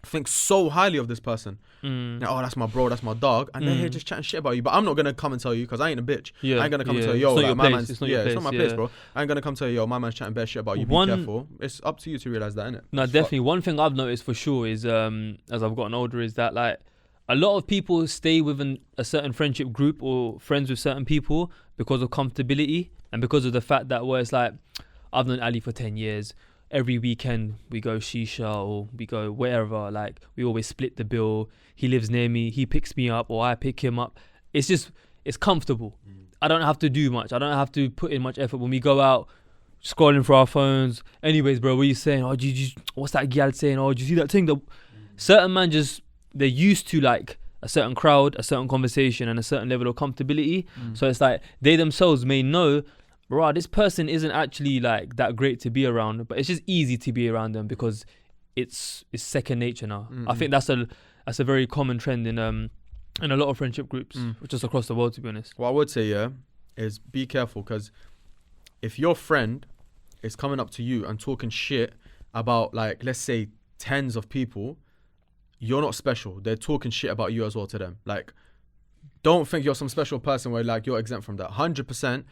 thinks so highly of this person. Like, oh, that's my bro, that's my dog, and they're here just chatting shit about you. But I'm not gonna come and tell you because I ain't a bitch. Yeah. I ain't gonna come and yeah. tell you, yo, It's not like, your my place. man's, It's not yeah, your place. it's not my place, bro. I ain't gonna come tell you, yo, my man's chatting bad shit about you. Be careful. It's up to you to realize that, innit? No, It's definitely. One thing I've noticed for sure is, as I've gotten older, is that like a lot of people stay within a certain friendship group or friends with certain people because of comfortability and because of the fact that where it's like, I've known Ali for 10 years. Every weekend we go shisha or we go wherever. Like, we always split the bill. He lives near me. He picks me up or I pick him up. It's comfortable. I don't have to do much. I don't have to put in much effort when we go out. Scrolling for our phones. Anyways, bro, what are you saying? Oh, what's that gal saying? Oh, did you see that thing? Certain man they're used to like a certain crowd, a certain conversation, and a certain level of comfortability. So it's like they themselves may know, bro, this person isn't actually like that great to be around, but it's just easy to be around them because it's second nature now. I think that's a very common trend in a lot of friendship groups, just across the world, to be honest. What I would say, yeah, is be careful because if your friend is coming up to you and talking shit about, like, let's say tens of people, you're not special. They're talking shit about you as well to them. Like, don't think you're some special person where like you're exempt from that. 100%,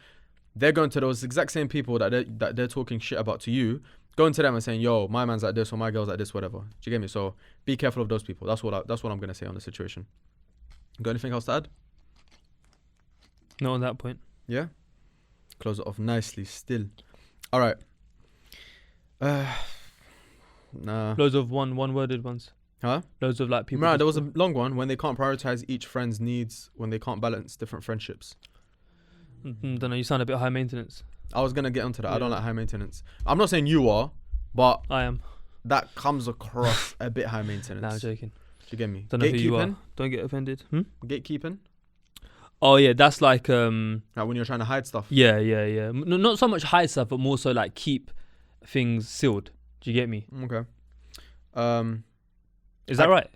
they're going to those exact same people that they're talking shit about to you, going to them and saying, yo, my man's like this or my girl's like this, whatever. Do you get me? So be careful of those people. That's what I'm gonna say on the situation. Got anything else to add? Not on that point. Yeah. Close it off nicely. Still. All right. Nah. Loads of one-worded ones. Huh? Loads of like people. Right, just there was a put- long one when they can't prioritize each friend's needs, when they can't balance different friendships. Don't know. You sound a bit high maintenance. I was gonna get onto that. I don't Yeah. like high maintenance. I'm not saying you are, but I am. that comes across a bit high maintenance. Nah, I'm joking. Do you get me? Don't know who you are. Gatekeeping. Don't get offended. Gatekeeping. Oh yeah, that's like Like when you're trying to hide stuff. yeah. Not so much hide stuff, but more so like keep things sealed. Do you get me? Okay. Is that right?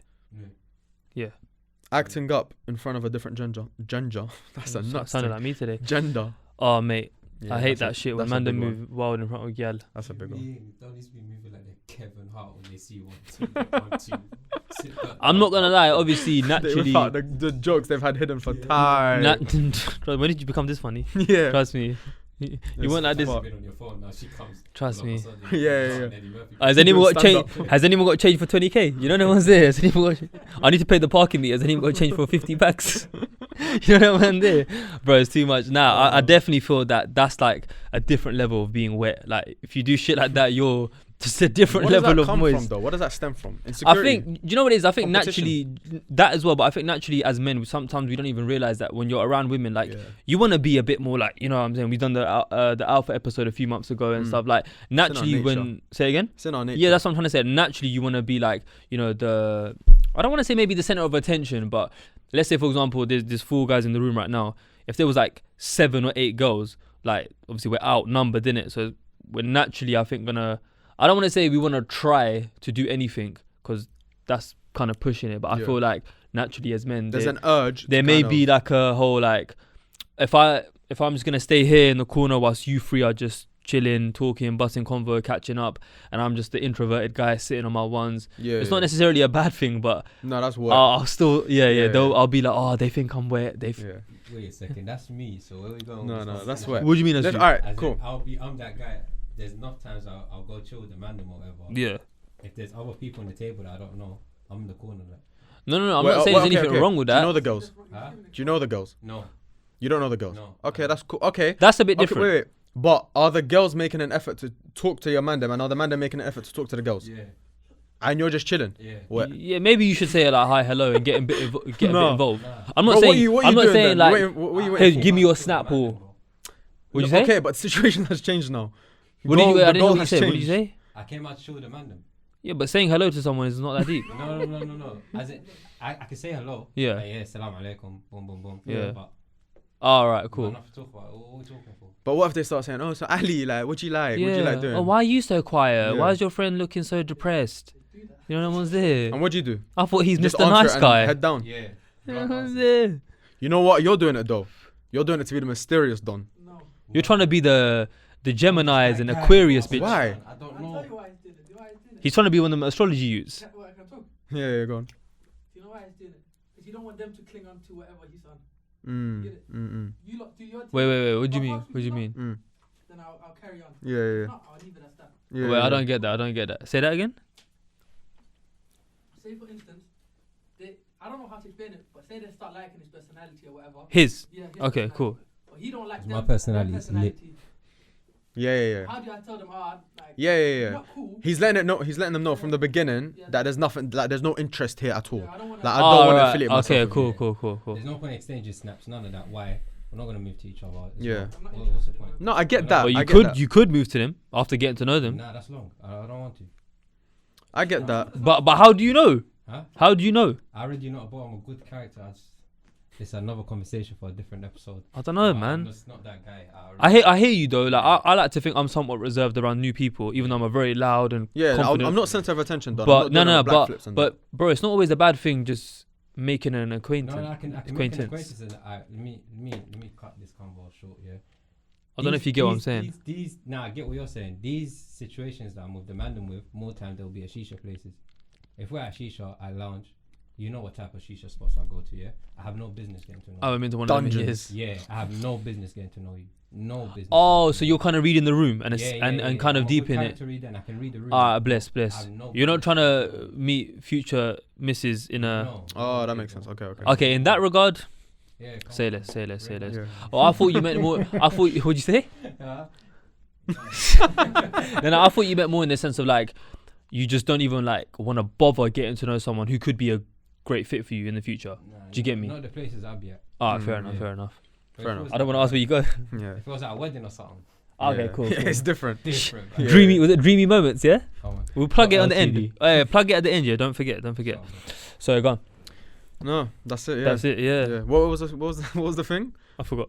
Acting up in front of a different gender. That's a nuts Sounded thing. like me today. Gender. Oh mate, Yeah, I hate that's that shit when that's a man big one. move wild in front of gal. That's a big one. Don't need to be moving like the Kevin Hart when they see 1, 2, 1, 2. Sit back. I'm not gonna lie. Obviously, naturally. the jokes they've had hidden for time. When did you become this funny? Yeah. Trust me. You weren't like this. She's been on your phone now. She comes. Trust all of a me. sudden, Yeah. Eddie Murphy. Has anyone got Stand change? Has anyone got change for 20k? You know no one's there. Has anyone got I need to pay the parking meter. Has anyone got change for 50 packs? You know no one there, bro. It's too much. Nah, I definitely feel that that's like a different level of being wet. Like if you do shit like that, you're just a different What does level that of come moist. from though? What does that stem from? I Insecurity. think, do you know what it is? I think Competition. naturally that as well, but I think naturally as men, sometimes we don't even realize that when you're around women, like Yeah. you want to be a bit more like, you know what I'm saying? We've done the alpha episode a few months ago and stuff. Like naturally, nature. when say again, It's in our nature. yeah, that's what I'm trying to say. Naturally, you want to be like, you know, I don't want to say maybe the center of attention, but let's say for example, there's 4 guys in the room right now. If there was like 7 or 8 girls, like obviously we're outnumbered, innit? So we're naturally, I think, I don't want to say we want to try to do anything because that's kind of pushing it, but I Yeah. feel like naturally as men, There's an urge. there to may kind be of- like a whole like, if I'm just gonna stay here in the corner whilst you 3 are just chilling, talking, busting convo, catching up, and I'm just the introverted guy sitting on my ones. Yeah. It's not necessarily a bad thing, but No, that's what. I'll still, Yeah. I'll be like, oh, they think I'm wet. Yeah. Wait a second, that's me. So where we going? No, with no, this that's conversation? wet. What do you mean? All As right. As in, Cool. I'm that guy. There's enough times I'll go chill with the man or whatever. yeah. If there's other people on the table that I don't know, I'm in the corner. Like, No. I'm Wait, not saying well, there's anything wrong with Do you that. know the girls? huh? Do you know the girls? No, You don't know the girls? no. Okay, that's cool. Okay. That's a bit Okay, different. wait. But are the girls making an effort to talk to your man them, and are the man them making an effort to talk to the girls? Yeah, And you're just chilling? yeah. What? Yeah, maybe you should say like hi, hello, and get a bit No. involved. Nah. I'm not Bro, saying. what I'm you not doing saying then? like. What you Hey, waiting for? give me your snap or. What'd you say? Okay, but the situation has changed now. What did you? The I didn't know goal what you has said. What did you changed. say? I came out to chill with the man them. Yeah, but saying hello to someone is not that deep. No. As in, I can say hello. Yeah. Like, yeah, salam alaikum, boom, boom, boom. Yeah. But All right, we've got cool. enough to talk about. What are we talking for? But what if they start saying, "Oh, so Ali, like, what you like? What you like doing?" Oh, why are you so quiet? Yeah. Why is your friend looking so depressed? You know, no one's there. And what do you do? I thought he's Just Mr. answer Nice it and Guy. Head down. Yeah. No one's there. You know what? You're doing it though. You're doing it to be the mysterious Don. No. You're trying to be the Geminis and That guy Aquarius was- bitch. Why? I don't I'll know. tell you why he's doing it. Do you know why he's doing it? He's trying to be one of them astrology youths. Well, I can talk. Yeah, go on. Do you know why he's doing it? Because you don't want them to cling on to whatever he's on. Mm, mm, You lot do your thing. Wait. What do you I'll mean? ask What do you if mean? mm. Then I'll carry on. Yeah, If yeah, not, I'll leave it as that. yeah. Wait, yeah. I don't get that. Say that again. Say for instance, I don't know how to explain it, but say they start liking his personality or whatever. His. Yeah. his Okay, personality. cool. But he don't like My them, personality their is lit. personality. Yeah. How do I tell them? Like, Yeah. you're not cool. He's letting them know from the beginning that there's nothing, like there's no interest here at all. Yeah, I don't want Like, I to. don't want to Alright, affiliate myself. Okay, with cool, you. cool. There's no point exchanging snaps. None of that. Why? We're not gonna move to each other. It's Yeah. not- what's the point? No, I get that. But I you get could that. you could move to them after getting to know them. Nah, that's long. I don't want to. I get that. But how do you know? Huh? How do you know? I already know about I'm a good character. It's another conversation for a different episode. I don't know, But I'm man. just not that guy. I hear you though. Like I like to think I'm somewhat reserved around new people, even though I'm a very loud and Yeah, confident. I'm not center of attention, Don. But I'm not doing no, backflips and but bro, it's not always a bad thing just making an acquaintance. No, I can make an acquaintance. And let me cut this convo short. Yeah. I don't know if you get what I'm saying. Nah, I get what you're saying. These situations that I'm with the man with, more time there'll be at shisha places. if we're at shisha, I lounge. You know what type of shisha spots I go to, yeah? I have no business getting to know I you. haven't been to one of them in Dungeons. years. Yeah, I have no business getting to know you. No business. Oh, so you're kind of reading the room and yeah, and kind of I'm a deep good in it. character reader and I can read the room. Bless. I have no You're not business trying getting to meet future misses in a. No, Oh, that yeah, makes sense. bro. Okay. Okay, in that regard, Yeah, come say on, less. bro. Yeah. Oh, I thought you meant more. What'd you say? Yeah. No, I thought you meant more in the sense of like, you just don't even like want to bother getting to know someone who could be a great fit for you in the future. Nah, Do you get me? Not the places I'll be at. Fair enough. yeah. Fair enough. But Fair if it enough. was I don't want to like- ask where you go. Yeah. If it was at a wedding or something, Okay, Yeah. cool. Yeah, it's different. different. Yeah. Dreamy, was it dreamy moments? Yeah. Come on. We'll plug it on the end. LTD. Oh, yeah, plug it at the end. Yeah, don't forget. Come on. So go on. No, that's it. Yeah. That's it. Yeah. Yeah. What was the thing? I forgot.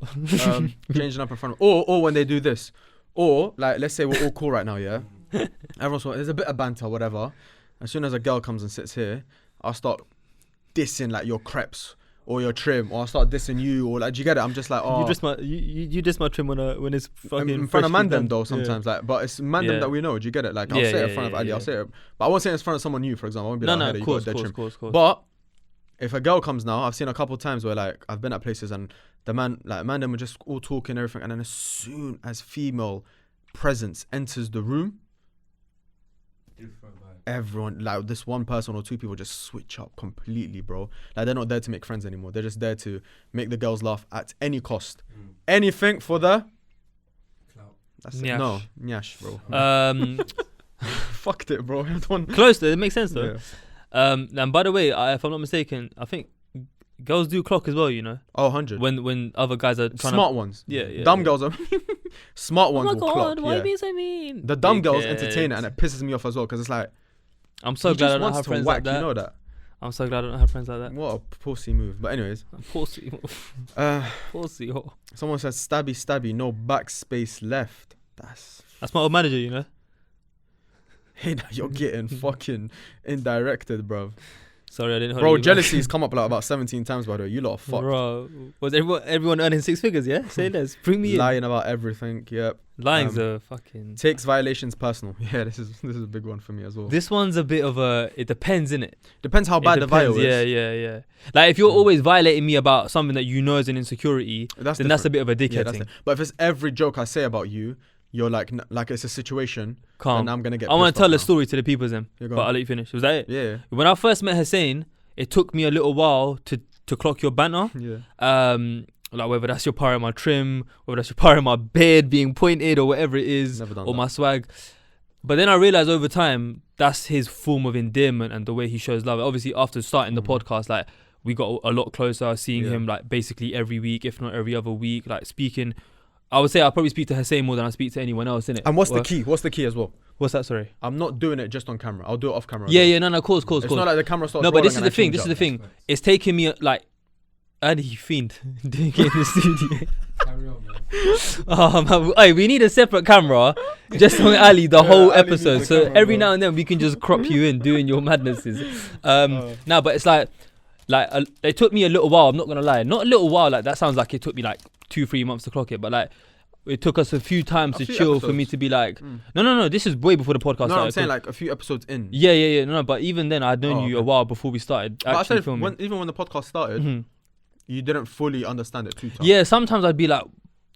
Changing up in front of, or when they do this, or like let's say we're all cool right now, yeah. Everyone's there's a bit of banter, whatever. As soon as a girl comes and sits here, I'll start dissing like your crepes or your trim, or I'll start dissing you, or like, do you get it? I'm just like, oh, You just my trim when it's fucking in front of freshly Mandem done. though Yeah. sometimes, like, but it's Mandem Yeah. that we know. Do you get it? Like I'll Yeah, say it in yeah, front of yeah, Ali, yeah. I'll say it, but I won't say it in front of someone new, for example. I won't be No, like, no, hey, of course, you got a dead trim. course. But if a girl comes now, I've seen a couple of times where like I've been at places and the man, like Mandem, were just all talking and everything, and then as soon as female presence enters the room, Different vibe. everyone, like this one person or two people, just switch up completely, bro. Like they're not there to make friends anymore. They're just there to make the girls laugh at any cost. Anything for the. Clout. That's it. Nyash. No, nyash, bro. Um, Fucked it, bro. I don't- close though. It makes sense though. Yeah. And by the way, if I'm not mistaken, I think girls do clock as well. You know, Oh, 100. when other guys are trying Smart ones. Yeah. Dumb girls are. Smart Oh ones my will god, clock. why are Yeah. you being so mean? The dumb girls Dickhead. entertain it, and it pisses me off as well, because it's like, I'm so he glad I just don't wants have to friends whack, like that. you know that. I'm so glad I don't have friends like that. What a pussy move. But anyways, Pussy, pussy. Oh. someone says stabby, no backspace left. That's my old manager, you know. Hey, now you're getting fucking indirected, bro. Sorry, I didn't. hold Bro, you back. jealousy's come up like about 17 times, by the way. You lot are fucked. Bro, was everyone earning 6 figures? Yeah, say less. Bring me Lying about everything. Yep. Lying's a fucking. Takes violations personal. Yeah, this is a big one for me as well. This one's a bit of a. It depends, innit? Depends how bad the viol is. Yeah. Like if you're always violating me about something that you know is an insecurity, That's then that's a different. bit of a Yeah, dickhead thing. But if it's every joke I say about you, you're like it's a situation, Calm. then I'm gonna get. I want pissed to tell off a now. story to the people, then. Yeah, go But on. I'll let you finish. Was that it? Yeah. When I first met Hussein, it took me a little while to clock your banter. Yeah. Like whether that's your power in my trim, whether that's your power in my beard being pointed or whatever it is, Never done or that. my swag. But then I realized over time that's his form of endearment and the way he shows love. Obviously, after starting the podcast, like we got a lot closer, seeing Yeah. him like basically every week, if not every other week, like speaking. I would say I probably speak to Hussein more than I speak to anyone else, innit? And what's the key? What's the key as well? What's that? Sorry. I'm not doing it just on camera. I'll do it off camera. as Yeah, well. yeah, no, of course. It's not like the camera starts. No, but this rolling is the and I thing. change This is the up. thing. It's taking me like, Ali fiend doing it in the studio. Carry on, man. Oh man, hey, we need a separate camera just on Ali the Yeah, whole Ali needs episode. the So camera, every bro. now and then we can just crop you in doing your madnesses. No, but it's like it took me a little while. I'm not gonna lie, not a little while. Like that sounds like it took me like 2-3 months to clock it, but like it took us a few times A to few chill for episodes. me to be like, no. This is way before the podcast No, started. I'm saying 'cause- like a few episodes in. yeah. No, but even then I'd known Oh, you a okay. while before we started But I actually said filming. even when the podcast started, Mhm. you didn't fully understand it too tough. Yeah, sometimes I'd be like,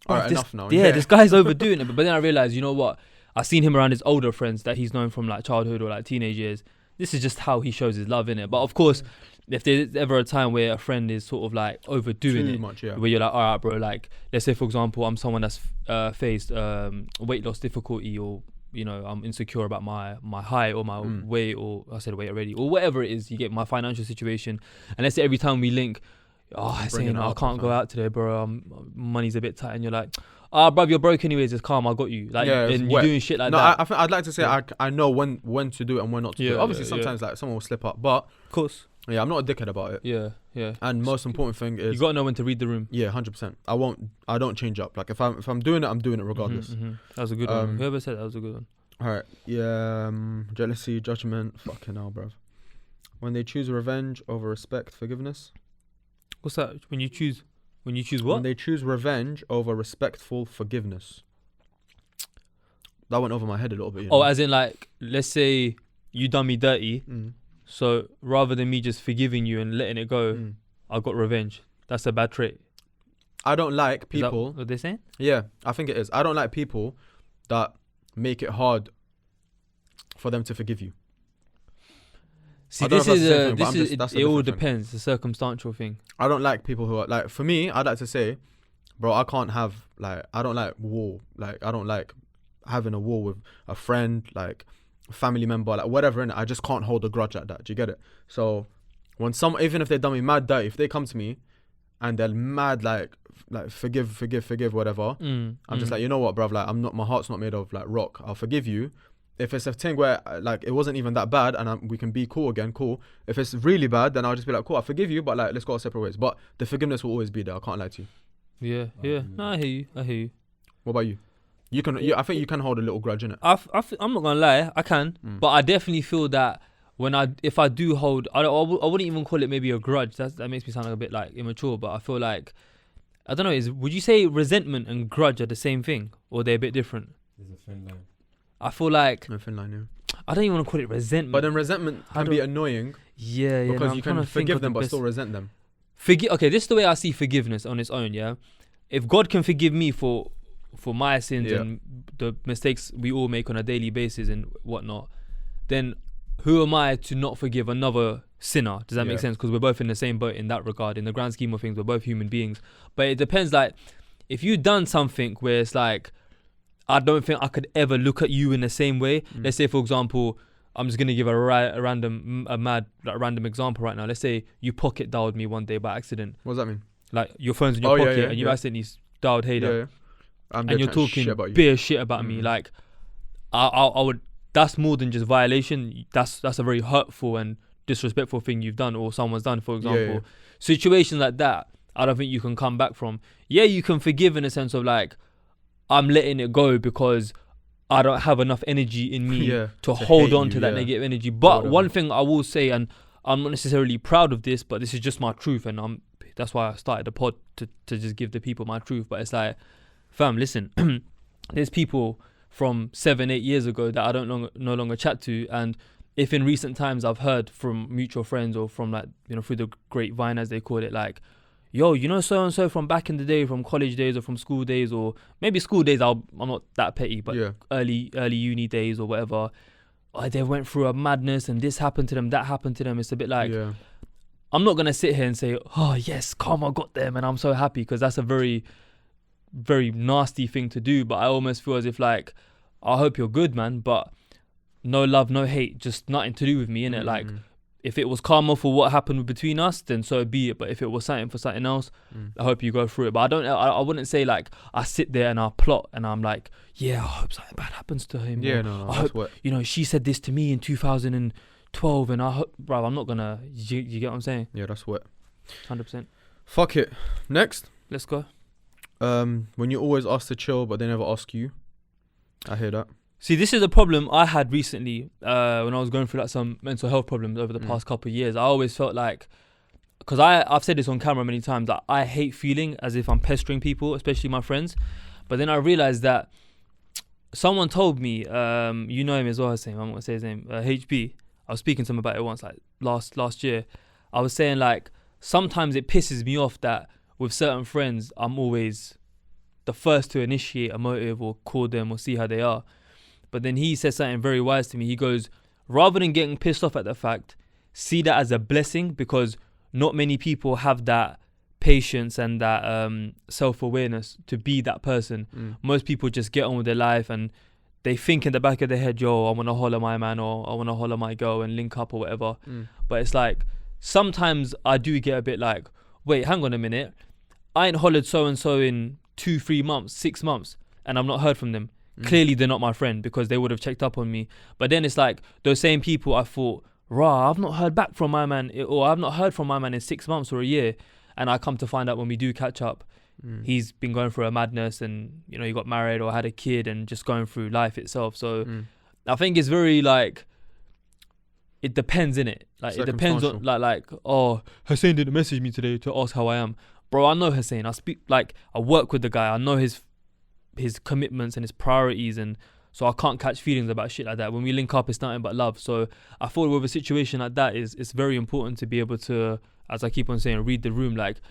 All right, this, enough now. yeah, this guy's overdoing it. But then I realized, you know what? I've seen him around his older friends that he's known from like childhood or like teenage years. This is just how he shows his love in it. But of course, if there's ever a time where a friend is sort of like overdoing too it, much. Yeah. where you're like, all right, bro, like let's say for example, I'm someone that's faced weight loss difficulty, or you know, I'm insecure about my height or my weight, or I said weight already, or whatever it is. You get my financial situation, and let's say every time we link, I'm Bringing saying it I up, can't go fam. out today, bro. Money's a bit tight, and you're like, bruv, you're broke anyways. It's calm. I got you. Like, Yeah, it's and you're wet. doing shit like No, that. I think I'd like to say I know when to do it and when not to do Yeah, it. Obviously, yeah, yeah. sometimes like someone will slip up, but Of course. yeah, I'm not a dickhead about it. Yeah. And most important thing You is gotta know when to read the room. yeah, 100%. I don't change up. Like if I'm doing it, I'm doing it regardless. That was a good one. Um, Whoever said that was a good one. All right. Yeah. Jealousy, judgment. Fucking hell, bruv. When they choose revenge over respect, forgiveness. What's that? When you choose When what? they choose revenge over respectful forgiveness. That went over my head a little bit. You know? Oh, as in like, let's say you done me dirty, Mm. So rather than me just forgiving you and letting it go, Mm. I got revenge. That's a bad trait. I don't like Is that people. what they're saying? Yeah, I think it is. I don't like people that make it hard for them to forgive you. See, I don't this know if is that's the same thing, but I'm this is just- that's a it all different thing. depends. It's a circumstantial thing. I don't like people who are like, for me, I'd like to say, bro, I can't have like, I don't like war. Like, I don't like having a war with a friend, like a family member, like whatever. I just can't hold a grudge like that. Do you get it? So when even if they done me mad dirty, if they come to me and they're mad like forgive, whatever, I'm just like, you know what, bruv, like my heart's not made of like rock. I'll forgive you. If it's a thing where like it wasn't even that bad and we can be cool again, cool. If it's really bad, then I'll just be like, cool, I forgive you, but like let's go our separate ways. But the forgiveness will always be there. I can't lie to you. Yeah, yeah. No, I hear you. What about you? You can. I think you can hold a little grudge in it. I'm not gonna lie, I can, but I definitely feel that if I do hold, I wouldn't even call it maybe a grudge. That makes me sound like a bit like immature, but I feel like, I don't know. Would you say resentment and grudge are the same thing, or they're a bit different? There's a thin line. I feel like No thin line, yeah. I don't even want to call it resentment. But then resentment can be annoying yeah, because I'm you trying can to think forgive of the them but best- still resent them. Okay, this is the way I see forgiveness on its own. Yeah, if God can forgive me for my sins Yeah. and the mistakes we all make on a daily basis and whatnot, then who am I to not forgive another sinner? Does that make Yeah. sense? Because we're both in the same boat in that regard. In the grand scheme of things, we're both human beings. But it depends. Like, if you've done something where it's like, I don't think I could ever look at you in the same way. Let's say, for example, I'm just gonna give a random example right now. Let's say you pocket dialed me one day by accident. What does that mean? Like, your phone's in your Oh, yeah, pocket yeah, and you yeah. accidentally dialed Hader. Yeah. I'm And you're chatting talking shit about you. bare shit about me. Like, I would. That's more than just violation. That's a very hurtful and disrespectful thing you've done or someone's done. For example, yeah. situations like that, I don't think you can come back from. Yeah, you can forgive in a sense of like, I'm letting it go because I don't have enough energy in me Yeah, to to hold hate on you, to that yeah. negative energy. But whatever. one thing I will say, and I'm not necessarily proud of this, but this is just my truth, and that's why I started the pod to just give the people my truth. But it's like, fam, listen, there's people from 7-8 years ago that I don't no longer chat to, and if in recent times I've heard from mutual friends or from like, through the grapevine as they call it, like, yo, so and so from back in the day, from college days or from school days, or maybe school days, I'm not that petty, but Yeah. early uni days or whatever, they went through a madness and this happened to them, that happened to them. It's a bit like, yeah. I'm not gonna sit here and say, oh yes, karma got them and I'm so happy, because that's a very, very nasty thing to do. But I almost feel as if like, I hope you're good, man, but no love, no hate, just nothing to do with me, innit? Like, if it was karma for what happened between us, then so be it. But if it was something for something else, I hope you go through it. But I wouldn't say like I sit there and I plot and I'm like, yeah, I hope something bad happens to him. Yeah, or, no, I that's hope, what. she said this to me in 2012 and I hope, bro, I'm not gonna, you get what I'm saying? Yeah, that's what. 100%. Fuck it. Next. Let's go. When you always ask to chill, but they never ask you. I hear that. See, this is a problem I had recently when I was going through like some mental health problems over the past couple of years. I always felt like, because I've said this on camera many times, that I hate feeling as if I'm pestering people, especially my friends. But then I realized that someone told me, you know him as well, I'm not going to say his name, HB. I was speaking to him about it once, like last year. I was saying like, sometimes it pisses me off that with certain friends, I'm always the first to initiate a motive or call them or see how they are. But then he said something very wise to me. He goes, rather than getting pissed off at the fact, see that as a blessing, because not many people have that patience and that self-awareness to be that person. Most people just get on with their life and they think in the back of their head, yo, I want to holler my man or I want to holler my girl and link up or whatever. But it's like, sometimes I do get a bit like, wait, hang on a minute. I ain't hollered so-and-so in 2-3 months, 6 months, and I've not heard from them. Clearly they're not my friend because they would have checked up on me. But then it's like those same people I thought, rah, I've not heard back from my man, or I've not heard from my man in 6 months or a year. And I come to find out when we do catch up, he's been going through a madness and, he got married or had a kid and just going through life itself. So I think it's very like, it depends, innit? Like, it depends on like, oh, Hussein didn't message me today to ask how I am. Bro, I know Hussein. I work with the guy. I know his commitments and his priorities, and so I can't catch feelings about shit like that. When we link up, it's nothing but love. So I thought with a situation like that, it's very important to be able to, as I keep on saying, read the room. Like,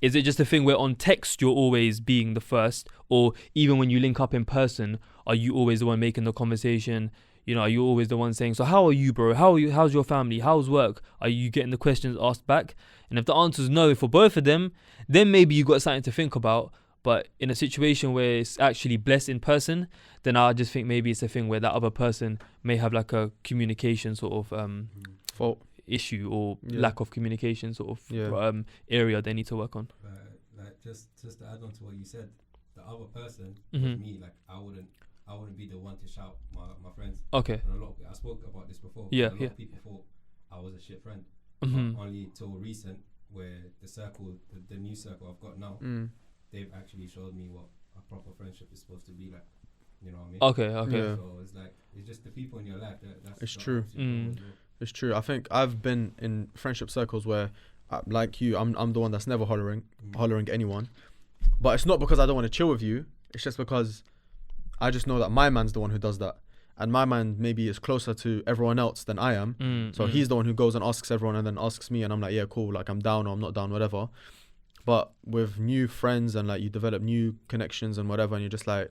is it just a thing where on text you're always being the first, or even when you link up in person, are you always the one making the conversation? You know, are you always the one saying, so how are you, bro? How are you? How's your family? How's work? Are you getting the questions asked back? And if the answer is no for both of them, then maybe you got something to think about. But in a situation where it's actually blessed in person, then I just think maybe it's a thing where that other person may have like a communication sort of Fault. issue or lack of communication sort of area they need to work on. Like just to add on to what you said, the other person, Mm-hmm. with me, like I wouldn't be the one to shout my friends. Okay. And I spoke about this before. Yeah, a lot of people thought I was a shit friend. Mm-hmm. Only till recent, where the new circle I've got now, they've actually showed me what a proper friendship is supposed to be like. You know what I mean? Okay. Yeah. So it's like, it's just the people in your life that's It's the true. opposite as well. It's true. I think I've been in friendship circles where, like you, I'm the one that's never hollering anyone. But it's not because I don't want to chill with you. It's just because I just know that my man's the one who does that. And my man maybe is closer to everyone else than I am. So he's the one who goes and asks everyone and then asks me. And I'm like, yeah, cool. Like, I'm down or I'm not down, whatever. But with new friends and like you develop new connections and whatever, and you're just like,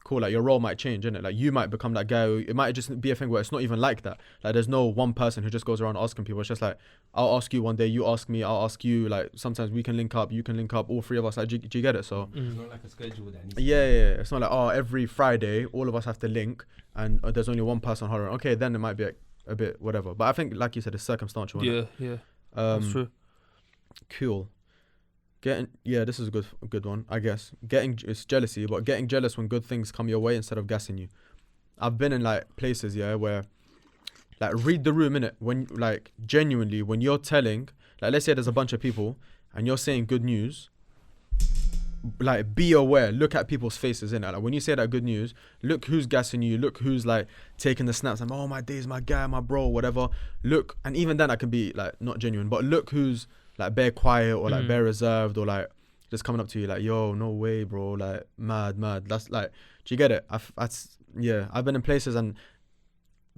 cool, like your role might change, innit? Like you might become that guy. It might just be a thing where it's not even like that. Like there's no one person who just goes around asking people. It's just like, I'll ask you one day, you ask me, I'll ask you. Like sometimes we can link up, you can link up, all three of us. Like, do you get it? So It's not like a schedule that needs yeah. It's not like, oh, every Friday all of us have to link and there's only one person hollering. Okay, then it might be like a bit whatever. But I think, like you said, it's circumstantial. Innit? Yeah. That's true. Cool. This is a good one, I guess. It's jealousy, but getting jealous when good things come your way instead of gassing you. I've been in like places, where like read the room, innit? When like genuinely when you're telling, like let's say there's a bunch of people and you're saying good news, like be aware, look at people's faces, innit? Like when you say that good news, look who's gassing you, look who's like taking the snaps, and oh my days, my guy, my bro, whatever. Look, and even then I can be like not genuine, but look who's like bare quiet or like bare reserved or like just coming up to you like, yo, no way, bro, like mad. That's like, do you get it? I've been in places and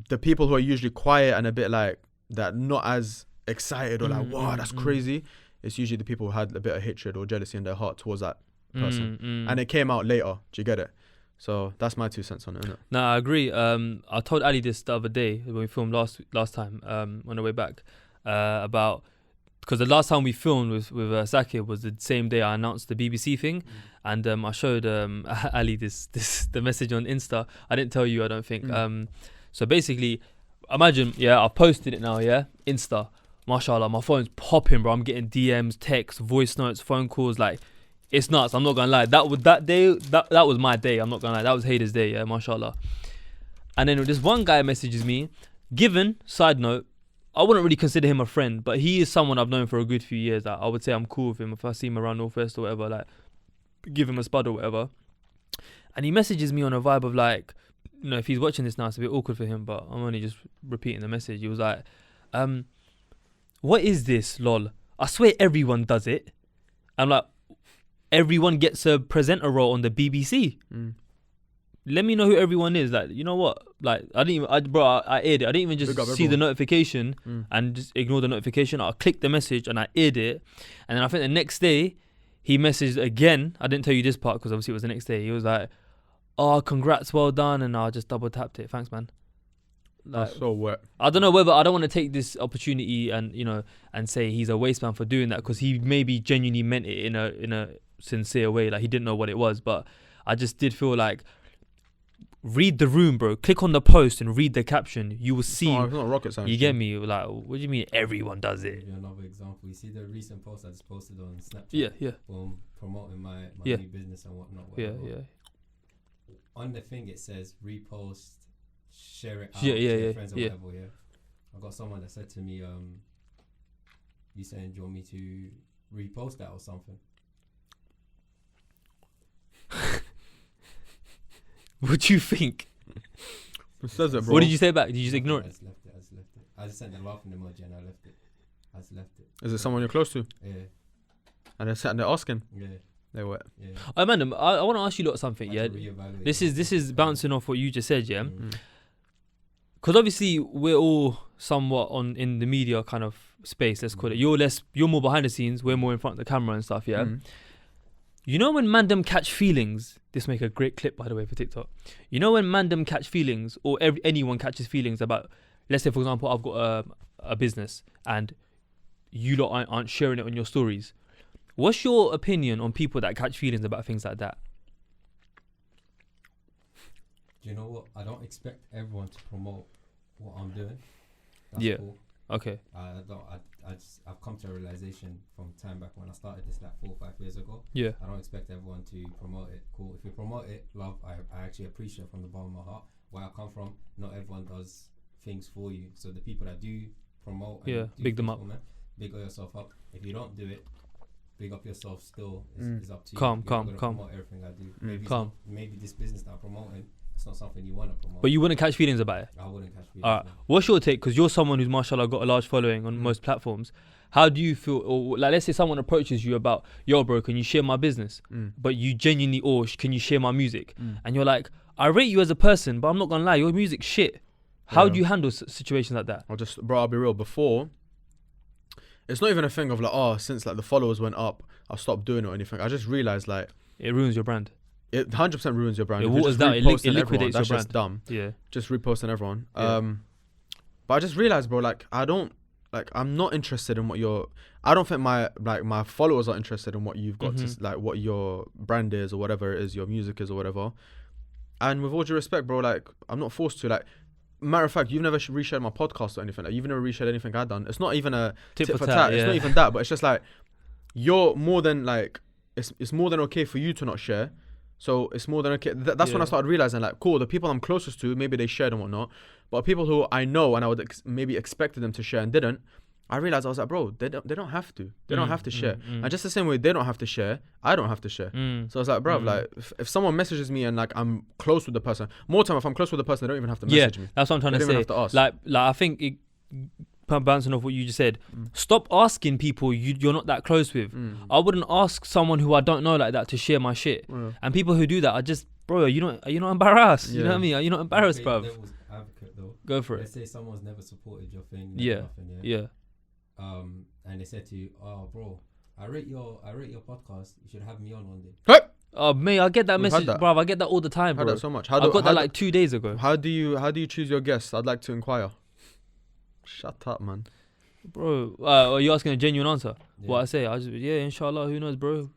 the people who are usually quiet and a bit like that, not as excited or like, wow, that's crazy. It's usually the people who had a bit of hatred or jealousy in their heart towards that person, and it came out later. Do you get it? So that's my 2 cents on it, innit? No, I agree. I told Ali this the other day when we filmed last time on the way back about. Because the last time we filmed with Zakir was the same day I announced the BBC thing, and I showed Ali the message on Insta. I didn't tell you, I don't think. So basically, imagine, I've posted it now, Insta. Mashallah, my phone's popping, bro. I'm getting DMs, texts, voice notes, phone calls. Like, it's nuts. I'm not gonna lie. That was my day. I'm not gonna lie. That was Hader's day. Mashallah. And then this one guy messages me. Given side note, I wouldn't really consider him a friend, but he is someone I've known for a good few years. Like, I would say I'm cool with him. If I see him around Northwest or whatever, like, give him a spud or whatever. And he messages me on a vibe of like, if he's watching this now, it's a bit awkward for him, but I'm only just repeating the message. He was like, what is this, lol? I swear everyone does it. I'm like, everyone gets a presenter role on the BBC. Let me know who everyone is. Like, you know what? Like, I aired it. I didn't even just see the notification and just ignore the notification. I clicked the message and I aired it. And then I think the next day, he messaged again. I didn't tell you this part because obviously it was the next day. He was like, oh, congrats, well done. And I just double tapped it. Thanks, man. Like, That's so wet. I don't know whether I don't want to take this opportunity and and say he's a waste man for doing that, because he maybe genuinely meant it in a sincere way. Like, he didn't know what it was, but I just did feel like, read the room, bro. Click on the post and read the caption. You will see. It's not rocket science. You get me? Like, what do you mean everyone does it? Give you another example. You see the recent post I just posted on Snapchat? Yeah. Promoting my new business and whatnot. Whatever. Yeah. On the thing it says repost, share it out, Yeah, to your yeah, friends or yeah. whatever. Yeah. I got someone that said to me, you saying, do you want me to repost that or something? What do you think? It says it, bro. What did you say back? Did you just ignore I it? just left it. I just sent the laughing emoji and I left it. I just left it. Is it someone you're close to? Yeah. And they're asking. Yeah. They were. Yeah. Amanda, I want to ask you lot something. I had Yeah, to reevaluate this is myself. bouncing off what you just said. Yeah, Mm. because obviously we're all somewhat in the media kind of space. Let's call it. You're more behind the scenes. We're more in front of the camera and stuff. Yeah. Mm. You know when mandem catch feelings, this make a great clip by the way for TikTok. You know when mandem catch feelings or anyone catches feelings about, let's say for example, I've got a business and you lot aren't sharing it on your stories. What's your opinion on people that catch feelings about things like that? Do you know what? I don't expect everyone to promote what I'm doing. That's Yeah. cool. Okay. I've come to a realization from time back when I started this like 4 or 5 years ago. Yeah. I don't expect everyone to promote it. Cool. If you promote it, love, I actually appreciate from the bottom of my heart. Where I come from, not everyone does things for you. So the people that do promote, and Yeah, do big them things up. for me, big yourself up. If you don't do it, big up yourself still. It's up to you. Calm, You're not calm, gonna calm. promote everything I do. Maybe it's Calm. not- maybe this business that I'm promoting, it's not something you want to promote. But you wouldn't catch feelings about it. I wouldn't catch feelings. Alright. no. What's your take? Because you're someone who's mashallah got a large following on most platforms. How do you feel? Or like, let's say someone approaches you about, yo, bro, can you share my business? Mm. But you genuinely, or can you share my music? Mm. And you're like, I rate you as a person, but I'm not gonna lie, your music's shit. How Yeah. do you handle situations like that? I'll be real. Before, it's not even a thing of like, oh, since like the followers went up, I'll stop doing it or anything. I just realized like It ruins your brand. it 100% ruins your brand. It If you're waters just down, it reposting everyone, liquidates your that's just brand. dumb. Yeah. Just reposting everyone. Yeah. But I just realized, bro, like I'm not interested in I don't think my followers are interested in what you've got to like what your brand is or whatever it is, your music is or whatever. And with all due respect, bro, like I'm not forced to. Like, matter of fact, you've never reshared my podcast or anything. Like, you've never reshared anything I've done. It's not even a tit for tat. It's yeah. not even that. But it's just like you're more than like it's more than okay for you to not share. So it's more than okay. That's when I Yeah. started realizing, like, cool, the people I'm closest to, maybe they shared and whatnot. But people who I know and I would maybe expected them to share and didn't, I realized I was like, bro, they don't have to. They don't have to share. And just the same way they don't have to share, I don't have to share. So I was like, bro, like if someone messages me and like I'm close with the person, more time if I'm close with the person, they don't even have to message me. That's what I'm trying They to don't even say. have to ask. Like I think bouncing off what you just said, stop asking people you're not that close with. I wouldn't ask someone who I don't know like that to share my shit. And people who do that are just, bro, are you not embarrassed? You know what I mean? Are you not embarrassed, Play bruv? devil's advocate, though. Go for it. Let's say someone's never supported your thing. Yeah. Nothing, Yeah. And they said to you, "Oh, bro, I rate your podcast. You should have me on one day." Oh, mate, I get that We've had message, that. bruv. I get that all the time, Had bro. that so much. I got that like 2 days ago. How do you choose your guests? I'd like to inquire. Shut up, man. Bro, are you asking a genuine answer? Yeah. What I say? I just, inshallah, who knows, bro?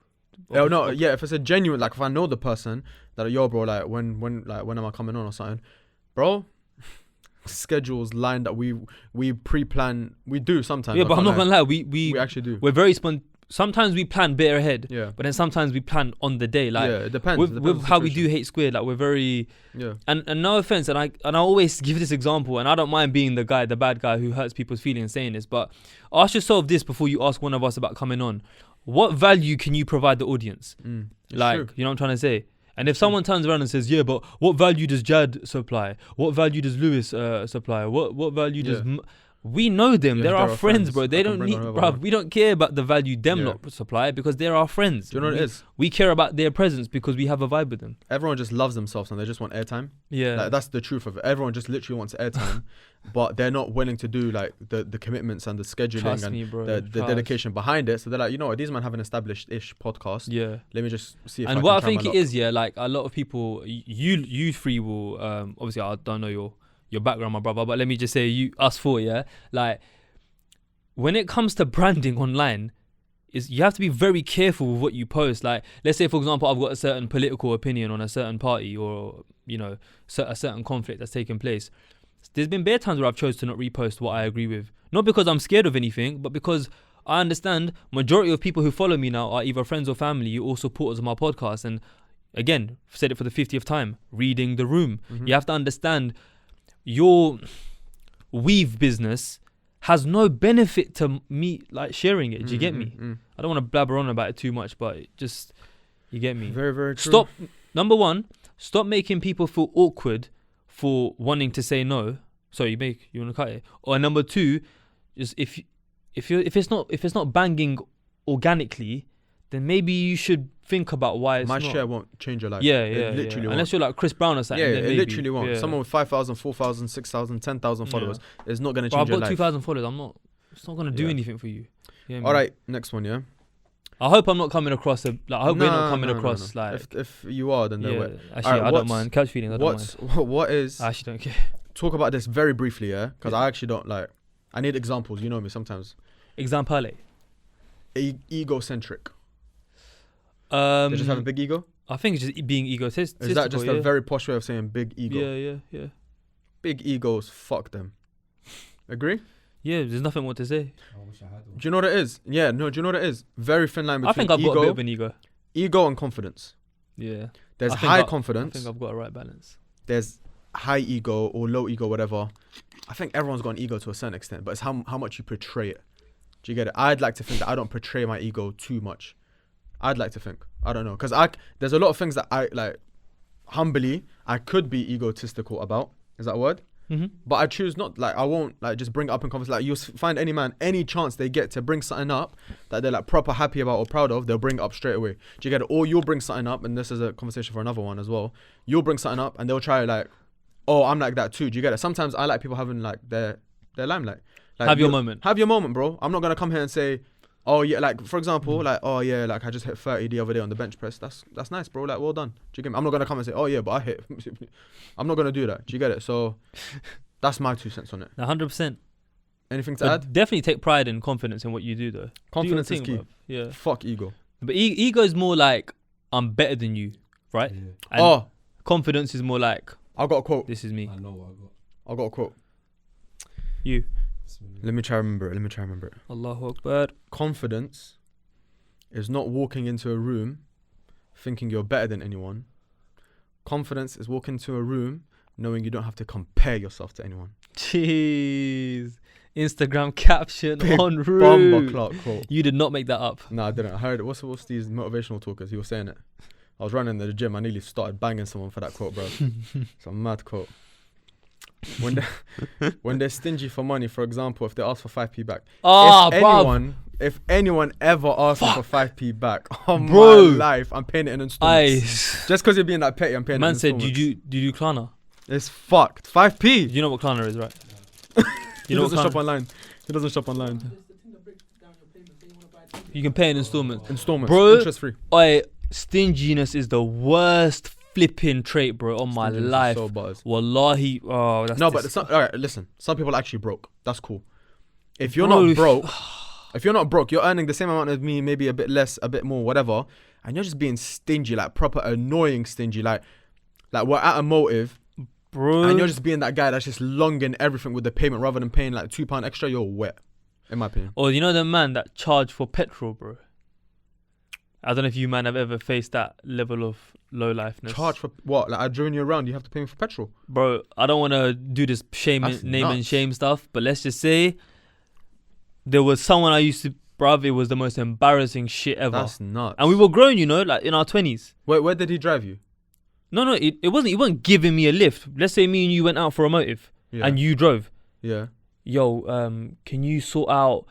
Oh no, yeah. If it's a genuine, like if I know the person, that yo, bro, like when am I coming on or something, bro? Schedules lined that we pre-plan. We do sometimes. Yeah, but I'm not gonna lie. We actually do. We're very sometimes we plan bit ahead. Yeah. But then sometimes we plan on the day. Like yeah, it depends. with, It depends on with the how we do situation. hate squared, like we're very Yeah. and no offense, and I always give this example, and I don't mind being the bad guy who hurts people's feelings saying this, but ask yourself this before you ask one of us about coming on. What value can you provide the audience? It's Like, true. you know what I'm trying to say? And if someone turns around and says, yeah, but what value does Jad supply? What value does Lewis supply? What value does... Yeah. We know them. Yeah, they're our they're our friends, friends. bro. I They can don't bring need... on whoever I Bruv, want. we don't care about the value them Yeah. lot supply because they're our friends. Do you know what it is? We care about their presence because we have a vibe with them. Everyone just loves themselves and they just want airtime. Yeah. Like, that's the truth of it. Everyone just literally wants airtime, but they're not willing to do like the commitments and the scheduling Trust and me, bro. the Trust. dedication behind it. So they're like, you know what, these men have an established-ish podcast. Yeah. Let me just see if And I what can I try think my it luck. is, yeah, like a lot of people, you three will, obviously I don't know your background, my brother, but let me just say us four, yeah, like when it comes to branding online, you have to be very careful with what you post. Like, let's say for example, I've got a certain political opinion on a certain party or, you know, a certain conflict that's taken place. There's been bare times where I've chose to not repost what I agree with. Not because I'm scared of anything, but because I understand majority of people who follow me now are either friends or family or supporters of my podcast. And again, I've said it for the 50th time, reading the room. You have to understand your weave business has no benefit to me like sharing it. Do you get me? I don't want to blabber on about it too much, but you get me? Very, very true. Stop. Number one, stop making people feel awkward for wanting to say no. Sorry, you want to cut it? Or number two, is if it's not banging organically, then maybe you should think about why it's My not. share won't change your life. Yeah, It yeah, literally yeah. won't. Unless you're like Chris Brown or something. Yeah, then it maybe. literally won't. Yeah. Someone with 5,000, 4,000, 6,000, 10,000 followers is not going to Bro, change I've your got life. 2,000 followers. It's not gonna do Yeah. anything for you. Yeah, All right, next one, yeah? I hope I'm not coming across I hope we're not coming No, across no. like. If you are, then they're Yeah, wet. actually, Alright, I don't what's- mind. Catch feelings. I don't mind. What is... I actually don't care. Talk about this very briefly, yeah? Because Yeah. I actually don't like... I need examples. You know me sometimes. Example. Egocentric. They They just have a big ego? I think it's just being egotistical. Is that just yeah. a very posh way of saying big ego? Yeah. Big egos, fuck them. Agree? Yeah, there's nothing more to say. I wish I had one. Do you know what it is? Yeah, no, do you know what it is? Very thin line between I think I've ego, got a bit of an ego. ego and confidence. Yeah. There's I think high I confidence. think I've got a right balance. There's high ego or low ego, whatever. I think everyone's got an ego to a certain extent, but it's how much you portray it. Do you get it? I'd like to think that I don't portray my ego too much. I'd like to think. I don't know. Because there's a lot of things that I, like, humbly, I could be egotistical about. Is that a word? Mm-hmm. But I choose not. Like, I won't, like, just bring it up in conversation. Like, you'll find any man, any chance they get to bring something up that they're, like, proper happy about or proud of, they'll bring it up straight away. Do you get it? Or you'll bring something up, and this is a conversation for another one as well. You'll bring something up, and they'll try, like, oh, I'm like that too. Do you get it? Sometimes I like people having, like, their limelight. Like, Have your moment. Have your moment, bro. I'm not going to come here and say, oh, yeah, like, for example, like, oh, yeah, like, I just hit 30 the other day on the bench press. That's nice, bro. Like, well done. Do you get me? I'm not going to come and say, oh, yeah, but I hit. I'm not going to do that. Do you get it? So... That's my 2 cents on it. 100%. Anything to But add? definitely take pride and confidence in what you do, though. Confidence Do is your key. thing, bruv. Yeah. Fuck ego. But ego is more like I'm better than you, right? Yeah. And confidence is more like I got a quote. this is me. I know what I got. I got a quote. You. Let me try remember it. Allahu Akbar. Confidence is not walking into a room thinking you're better than anyone. Confidence is walking into a room knowing you don't have to compare yourself to anyone. Jeez. Instagram caption Big on route. Bomber Clark quote. You did not make that up. No, I didn't. I heard it. What's these motivational talkers? He was saying it. I was running to the gym. I nearly started banging someone for that quote, bro. It's a mad quote. When they're stingy for money, for example, if they ask for 5p back. Oh, bro. If anyone ever asks me for 5p back on Bro. my life, I'm paying it in installments. Just because you're being that petty, I'm paying it in Man said, installments. do you do Klarna? It's fucked. 5p. You know what Klarna is, right? He You know doesn't what shop Klarna? online. He doesn't shop online. There's the Tinder breaks down your payment, so you want to buy Tinder. You can pay in installments. Installments. Bro. Interest free. Oi, stinginess is the worst flipping trait, bro, on my Stinginess is life. So butters. Wallahi, oh, that's No, but it's not, all right, listen. Some people are actually broke. That's cool. If you're Bro, not broke, you're earning the same amount as me, maybe a bit less, a bit more, whatever, and you're just being stingy, like proper annoying stingy, like we're at a motive, bro. and you're just being that guy that's just longing everything with the payment rather than paying like £2 extra. You're wet, in my opinion. Or you know the man that charge for petrol, bro. I don't know if you man have ever faced that level of low lifeness. Charge for what? Like I've driven you around. You have to pay me for petrol. Bro, I don't want to do this name That's and nuts. shame stuff, but let's just say there was someone I used to, bruv, it was the most embarrassing shit ever. That's nuts. And we were grown, you know, like in our 20s. Where did he drive you? No, it wasn't, he wasn't giving me a lift. Let's say me and you went out for a motive Yeah. and you drove. Yeah. Yo, can you sort out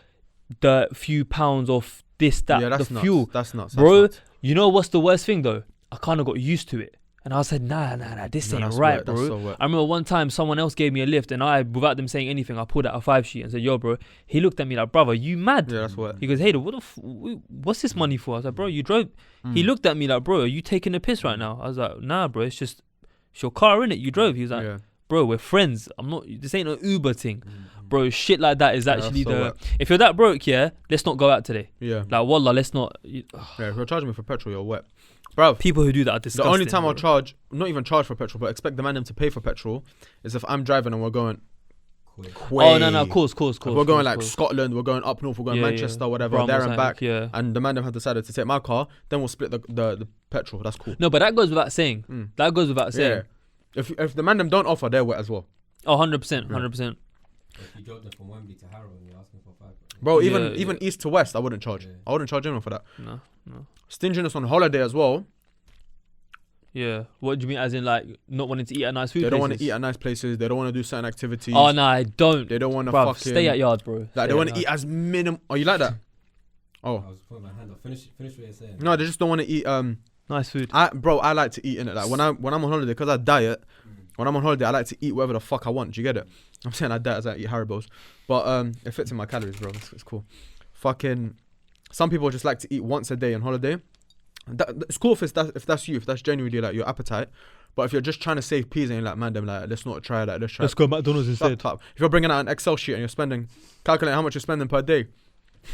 the few pounds off this, that, yeah, the that's nuts. fuel? That's nuts. Bro, That's nuts. you know what's the worst thing though? I kind of got used to it. And I said, nah, this No, ain't that's right, wet, bro. That's so wet. I remember one time someone else gave me a lift and I, without them saying anything, I pulled out a 5 sheet and said, yo, bro. He looked at me like, brother, you mad? Yeah, that's wet. He goes, hey, what's this money for? I was like, bro, you drove. He looked at me like, bro, are you taking a piss right now? I was like, nah, bro, it's your car, innit? You drove. He was like, Yeah. bro, we're friends. This ain't an Uber thing. Bro, shit like that is Yeah, that's actually so the... wet. If you're that broke, yeah, let's not go out today. Yeah. Like, wallah, let's not... Yeah, if you're charging me for petrol, you're wet. Bro, People who do that are the disgusting. only time bro. I'll charge, not even charge for petrol, but expect the man them to pay for petrol, is if I'm driving and we're going Quick. Oh, no, of course. If we're going like Scotland, we're going up north, we're going Yeah, Manchester, yeah. whatever, Brum or there and something, back, Yeah. and the man them have decided to take my car, then we'll split the petrol. That's cool. No, but that goes without saying. Mm. That goes without saying. Yeah. If the man them don't offer, they're wet as well. Oh, 100%. 100%. If you drove them from Wembley to Harrow and you're asking for 5. Bro, Yeah, even yeah. east to west, I wouldn't charge. Yeah. I wouldn't charge anyone for that. No. Stinginess on holiday as well. Yeah. What do you mean as in like not wanting to eat at nice food They don't want places? to eat at nice places. They don't want to do certain activities. Oh, no, I don't. They don't want to Bruv, fucking... stay at yard, bro. Like, they want to eat as minimum... Oh, you like that? Oh. I was putting my hand up. Finish what you're saying. No, they just don't want to eat. Nice food. I like to eat in it. Like when I'm on holiday, because I diet. When I'm on holiday, I like to eat whatever the fuck I want. Do you get it? I'm saying I diet as I eat Haribos, but it fits in my calories, bro. It's cool. Fucking, some people just like to eat once a day on holiday. It's cool if that's you, if that's genuinely like your appetite. But if you're just trying to save peas and you're like, man, them like, let's not try that. Let's go McDonald's instead. If you're bringing out an Excel sheet and you're calculating how much you're spending per day.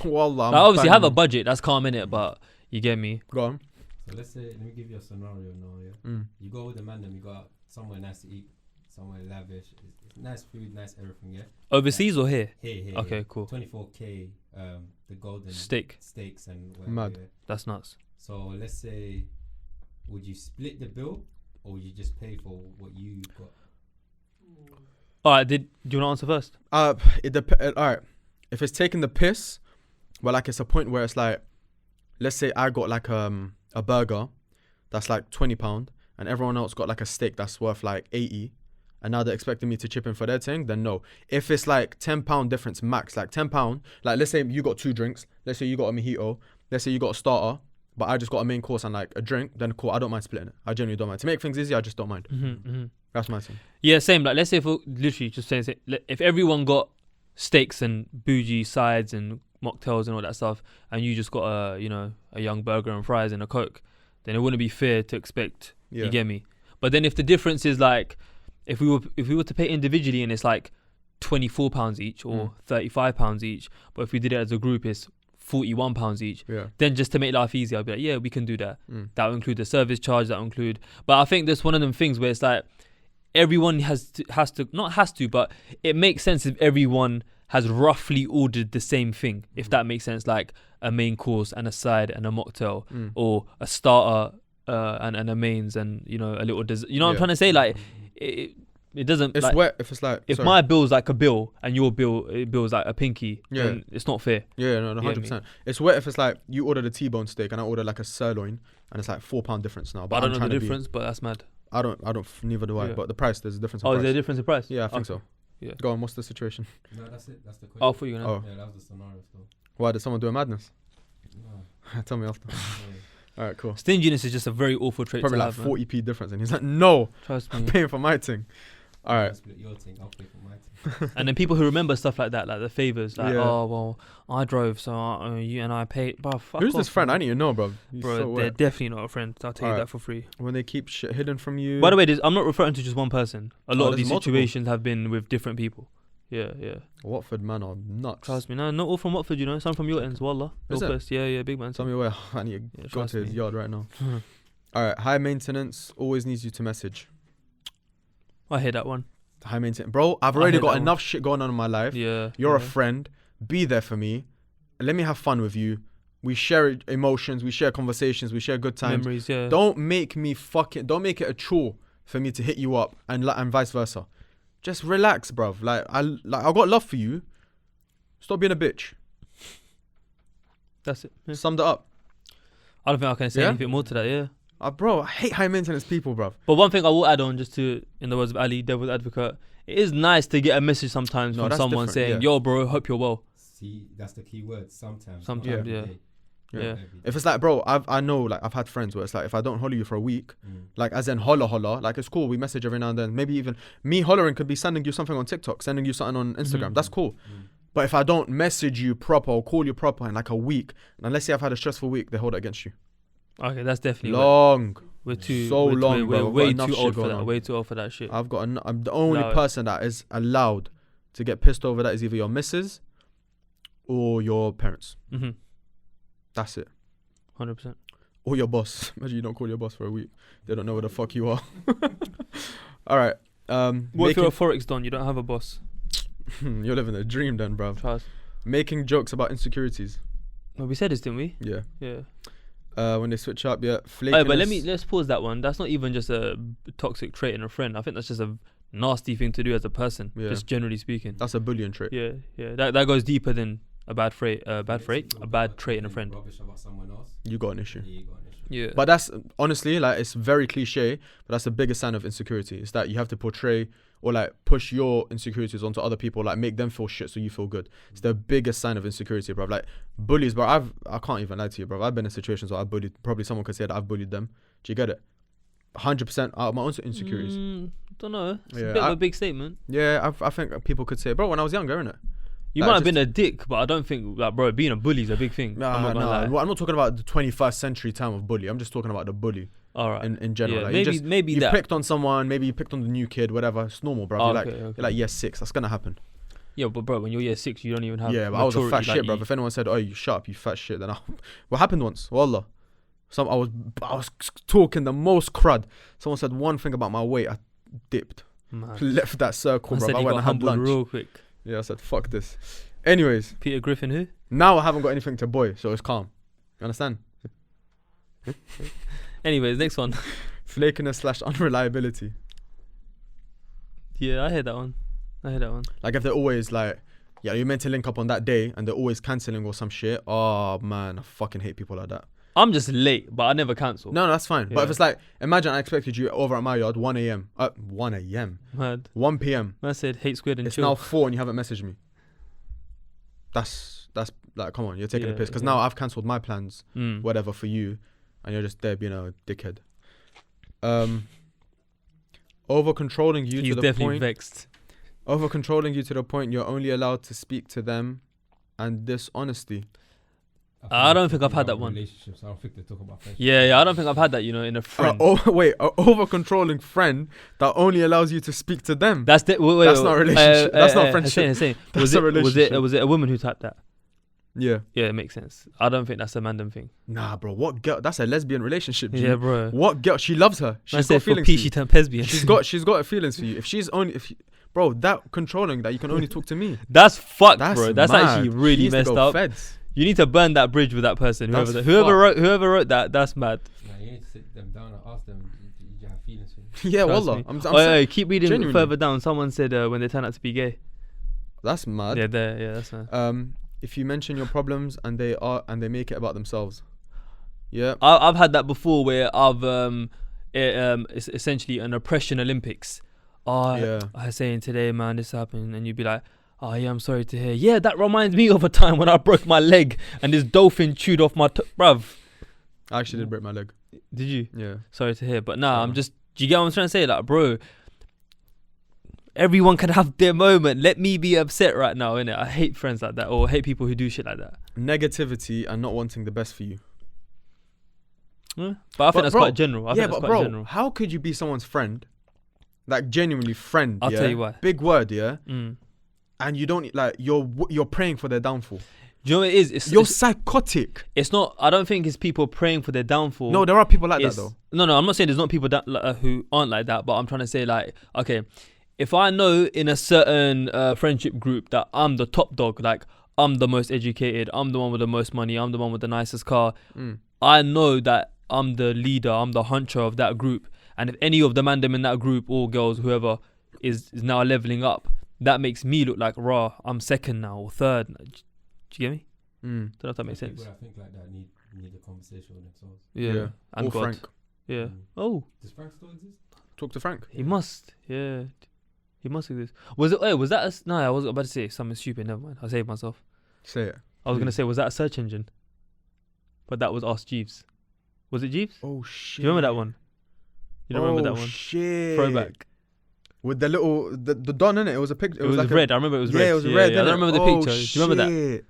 Wallah, Like, obviously have a budget. That's calm in it, but you get me. Go on. So let's say, let me give you a scenario now. Yeah. You go with the man, then you go out somewhere nice to eat, somewhere lavish. It's nice food, nice everything. Yeah. Overseas or here? Here. Okay, cool. 24K. The golden steaks and whatever. Mad. Yeah. That's nuts. So let's say, would you split the bill or would you just pay for what you got? All right. Do you want to answer first? All right. If it's taking the piss, well, like it's a point where it's like, let's say I got like a burger that's like £20 and everyone else got like a steak that's worth like 80, and now they're expecting me to chip in for their thing, then no. If it's like £10 difference max, like £10, like let's say you got 2 drinks, let's say you got a mojito, let's say you got a starter, but I just got a main course and like a drink, then cool, I don't mind splitting it. I genuinely don't mind. To make things easy, I just don't mind. That's my thing. Yeah, same. Like, let's say if we're literally just saying, if everyone got steaks and bougie sides and mocktails and all that stuff, and you just got a young burger and fries and a Coke, then it wouldn't be fair to expect. Yeah. You get me? But then if the difference is like, if we were to pay individually and it's like £24 each or £35 each, but if we did it as a group, it's £41 each. Yeah. Then just to make life easier, I'd be like, yeah, we can do that. That will include the service charge. That will include. But I think that's one of them things where it's like everyone but it makes sense if everyone has roughly ordered the same thing. If that makes sense, like a main course and a side and a mocktail, or a starter and a mains and a little dessert. You know what I'm trying to say? Like it doesn't. It's like, wet if it's like. If my bill's like a bill and your bill's like a pinky, then it's not fair. Yeah, no, 100%. It's wet if it's like you ordered a T-bone steak and I ordered like a sirloin and it's like £4 difference now. But I don't know the difference, but that's mad. I don't. Neither do I. But the price, there's a difference. Is there a difference in price? Yeah, I think so. Yeah. Go on. What's the situation? No, that's it. That's the question. Oh, I thought you were gonna. Yeah, that was the scenario still. Why did someone do a madness? No. Tell me after. All right, cool. Stinginess is just a very awful trait. Probably to like have, 40p difference, and he's like, "No, trust I'm me." paying for my thing." All right. Split your thing. I'll pay for my thing. And then people who remember stuff like that, like the favors, like, Yeah. oh well, I drove, so you and I paid. Bro, fuck Who's off, this friend? bro. I need to know, bro. He's Bro, so they're wet. definitely not a friend. I'll tell you Alright. that for free. When they keep shit hidden from you. By the way, I'm not referring to just one person. A lot of there's these multiple. situations have been with different people. Yeah. Watford man are nuts. Trust me, no, not all from Watford, Some from your ends, wallah. Is it? Northwest, yeah, big man. Tell me where. I need to go trust to his me. yard right now. All right. High maintenance always needs you to message. I hear that one. High maintenance, bro. I've I already hear got that enough shit going on in my life. Yeah. You're a yeah. friend. Be there for me. Let me have fun with you. We share emotions. We share conversations. We share good times. Memories, yeah. Don't make it a chore for me to hit you up and vice versa. Just relax, bruv. I got love for you. Stop being a bitch. That's it. Yeah. Summed it up. I don't think I can say Yeah? anything more to that, yeah. Bro, I hate high maintenance people, bruv. But one thing I will add on, just to, in the words of Ali, devil's advocate, it is nice to get a message sometimes No, from that's someone different, saying, yeah. yo, bro, hope you're well. See, that's the key word. Sometimes. Sometimes, not every yeah. day. Yeah. Not every day. If it's like, bro, I know, like, I've had friends where it's like, if I don't holler you for a week, like, as in holler, like, it's cool. We message every now and then. Maybe even me hollering could be sending you something on TikTok, sending you something on Instagram. That's cool. But if I don't message you proper or call you proper in like a week, and let's say I've had a stressful week, they hold it against you. Okay, that's definitely Long. We're too So we're, long, we're, bro. we're way Got enough too shit old for going that. on. Way too old for that shit. I'm the only Allow it. person that is allowed to get pissed over that is either your missus or your parents. That's it. 100%. Or your boss. Imagine you don't call your boss for a week. They don't know where the fuck you are. All right. What if you're a Forex don? You don't have a boss. You're living a dream then, bruv. Trust. Making jokes about insecurities. Well, we said this, didn't we? Yeah. Yeah. When they switch up, yeah. Flakiness. Oh, but let's pause that one. That's not even just a toxic trait in a friend. I think that's just a nasty thing to do as a person. Yeah. Just generally speaking. That's a bullying trait. Yeah. That goes deeper than a bad trait in a friend. Rubbish about someone else. You got an issue. Yeah, you got an issue. Yeah. But that's honestly, like, it's very cliche, but that's the biggest sign of insecurity. It's that you have to portray or like push your insecurities onto other people, like make them feel shit so you feel good. It's the biggest sign of insecurity, bro. Like bullies, bro. I can't even lie to you, bro. I've been in situations where I bullied. Probably someone could say that I've bullied them. Do you get it? 100% out of my own insecurities. Don't know. It's Yeah, a bit of a big statement. Yeah, I think people could say, bro, when I was younger, innit? You Like, might have been a dick, but I don't think, like, bro, being a bully is a big thing. Nah, I'm not gonna lie. well, I'm not talking about the 21st century time of bully. I'm just talking about the bully All right. in general. Yeah, Like, maybe you that. picked on someone, maybe you picked on the new kid, whatever. It's normal, bro. Oh, you're, okay, like, okay. you're like year 6. That's gonna happen. Yeah, but bro, when you're year 6, you don't even have. Yeah, but I was a fat maturity shit, like bro. you. If anyone said, "Oh, you shut up, you fat shit," then what happened once? Wallah. I was talking the most crud. Someone said one thing about my weight. I dipped. Man. Left that circle, I bro. said I you went got and had humbled lunch. real quick. Yeah, I said, fuck this. Anyways, Peter Griffin, who? now I haven't got anything to boy, so it's calm. You understand? Anyways, next one. Flakiness / unreliability. Yeah, I heard that one. Like if they're always like, yeah, you're meant to link up on that day and they're always cancelling or some shit. Oh man, I fucking hate people like that. I'm just late, but I never cancel. No, that's fine. But Yeah. if it's like, imagine I expected you over at my yard 1 a.m. 1 a.m. Mad. 1 p.m. Man said hate squid and It's chill. now 4 and you haven't messaged me. That's like, come on, you're taking Yeah, the piss. Because yeah. now I've cancelled my plans, Mm. whatever, for you, and you're just there being a dickhead. Over controlling you He's to the definitely point. vexed. Over controlling you to the point you're only allowed to speak to them, and dishonesty. I don't think I've had that one. Relationships. I don't think they talk about friendship. Yeah, I don't think I've had that, in a friend. Over controlling friend that only allows you to speak to them. That's the, wait, That's not a relationship. That's not friendship. Hussein, That's was a it relationship. was it a woman who typed that? Yeah. Yeah, it makes sense. I don't think that's a mandem thing. Nah, bro. What girl? That's a lesbian relationship. G. Yeah, bro. What girl? She loves her. I She's said got for feelings. P, For she you. turned lesbian. She's got feelings for you. If she's only bro, that controlling that you can only talk to me. That's fucked, That's bro. That's mad. actually She really needs to messed go up. Feds. You need to burn that bridge with that person. That's Whoever wrote that, that's mad. Nah, you need to sit them down and ask them, do you have feelings for me? Yeah, Trust wallah. me. I'm Hey, keep reading genuinely. further down. Someone said when they turn out to be gay. That's mad. Yeah, that's mad. If you mention your problems and they make it about themselves. Yeah. I've had that before where it's essentially an oppression Olympics. Yeah. I was saying today, man, this happened, and you'd be like, oh yeah, I'm sorry to hear. Yeah, that reminds me of a time when I broke my leg and this dolphin chewed off my bruv. I actually did break my leg. Did you? Yeah. Sorry to hear, but nah, Sorry. do you get what I'm trying to say? Like, bro, everyone can have their moment. Let me be upset right now, innit? I hate friends like that, or hate people who do shit like that. Negativity and not wanting the best for you. Yeah. But I think that's bro, quite general. I think that's quite general. how could you be someone's friend? Like genuinely friend. I'll yeah? tell you why. Big word, yeah. Mm. And you don't like you're praying for their downfall. Do you know what it is? You're psychotic. It's not. I don't think it's people praying for their downfall. No, there are people like that It's- though. No, I'm not saying there's not people that who aren't like that, but I'm trying to say, like, okay, if I know in a certain friendship group that I'm the top dog, like I'm the most educated, I'm the one with the most money, I'm the one with the nicest car, I know that I'm the leader, I'm the hunter of that group, and if any of the man them in that group, or girls, whoever is now leveling up, that makes me look like raw. I'm second now or third. Do you get me? Don't know if that makes sense. People that think like that need a conversation with themselves. Yeah. And Or God. Frank. Yeah. Mm. Oh. Does Frank still exist? Talk to Frank. He must, yeah. He must exist. Was it? Was that? No, I was about to say something stupid. Never mind. I saved myself. Say it. I was gonna say, was that a search engine? But that was Ask Jeeves. Was it Jeeves? Oh shit. Do you remember that one? You don't remember that one? Shit. Throwback. With the little the don in it. It was a picture. It was like red. I remember it was red. Yeah, it was red. I don't remember the picture. Shit. Do you remember that?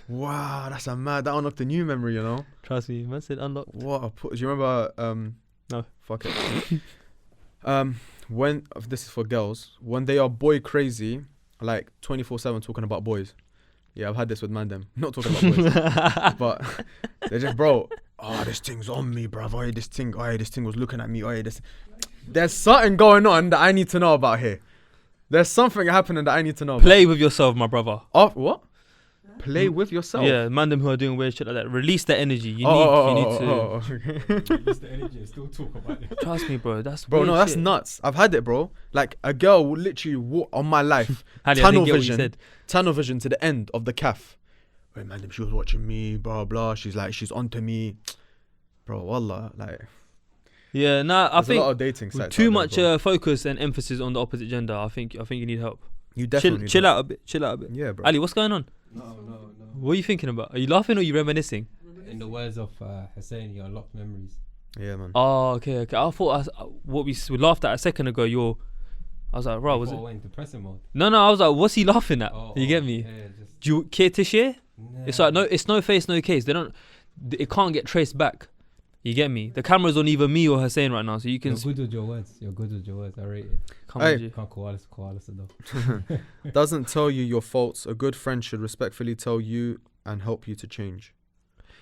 Wow, that's a mad. That unlocked a new memory, you know. Trust me, man said unlocked. What? Do you remember? No. Fuck it. When this is for girls, when they are boy crazy, like 24/7 talking about boys. Yeah, I've had this with mandem. Not talking about boys, but they're just, bro. Oh, this thing's on me, bruv. Oh, this thing was looking at me. Oh, this. There's something going on that I need to know about here. There's something happening that I need to know. Play with yourself, my brother. Oh, what? Play with yourself. Yeah, man, them who are doing weird shit like that. Release the energy. You need to. okay. Use the energy and still talk about it. Trust me, bro. That's Bro, weird no, that's shit. nuts. I've had it, bro. Like a girl will literally walk on my life. Hadi, I Tunnel didn't get what you vision. said. Tunnel vision to the end of the calf. Hey man, she was watching me, blah blah. She's like, she's onto me, bro. Wallah, like. Yeah, nah. I There's a lot think of dating with sites too out there, much bro. focus and emphasis on the opposite gender. I think you need help. You definitely need Chill help. out a bit. Chill out a bit. Yeah, bro. Ali, what's going on? No. What are you thinking about? Are you laughing or are you reminiscing? In the words of Hussein, you unlocked memories. Yeah, man. Oh, okay. I thought what we laughed at a second ago. I was like, bro, was it? Before I went into depressing mode. No. I was like, what's he laughing at? Oh, you get me? Yeah, just, Do you care to share? nah. It's like it's no face, no case. It can't get traced back. You get me? The camera's on either me or Hussein right now, so you can. You're good with your words. You're good with your words. I rate it. Come Hey. on, G. Can't call us though. Doesn't tell you your faults. A good friend should respectfully tell you and help you to change.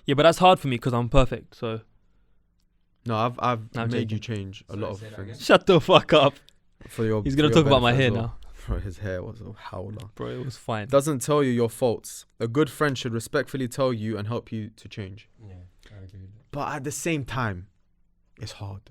Yeah, but that's hard for me because I'm perfect. So No, I've I'm made joking. you change a Sorry, lot of say that things again? shut the fuck up. for your. He's for gonna your talk about my benefit hair as well. now, Bro, his hair was a howler. bro. It was fine. Doesn't tell you your faults. A good friend should respectfully tell you and help you to change. Yeah, I agree with that. But at the same time, it's hard.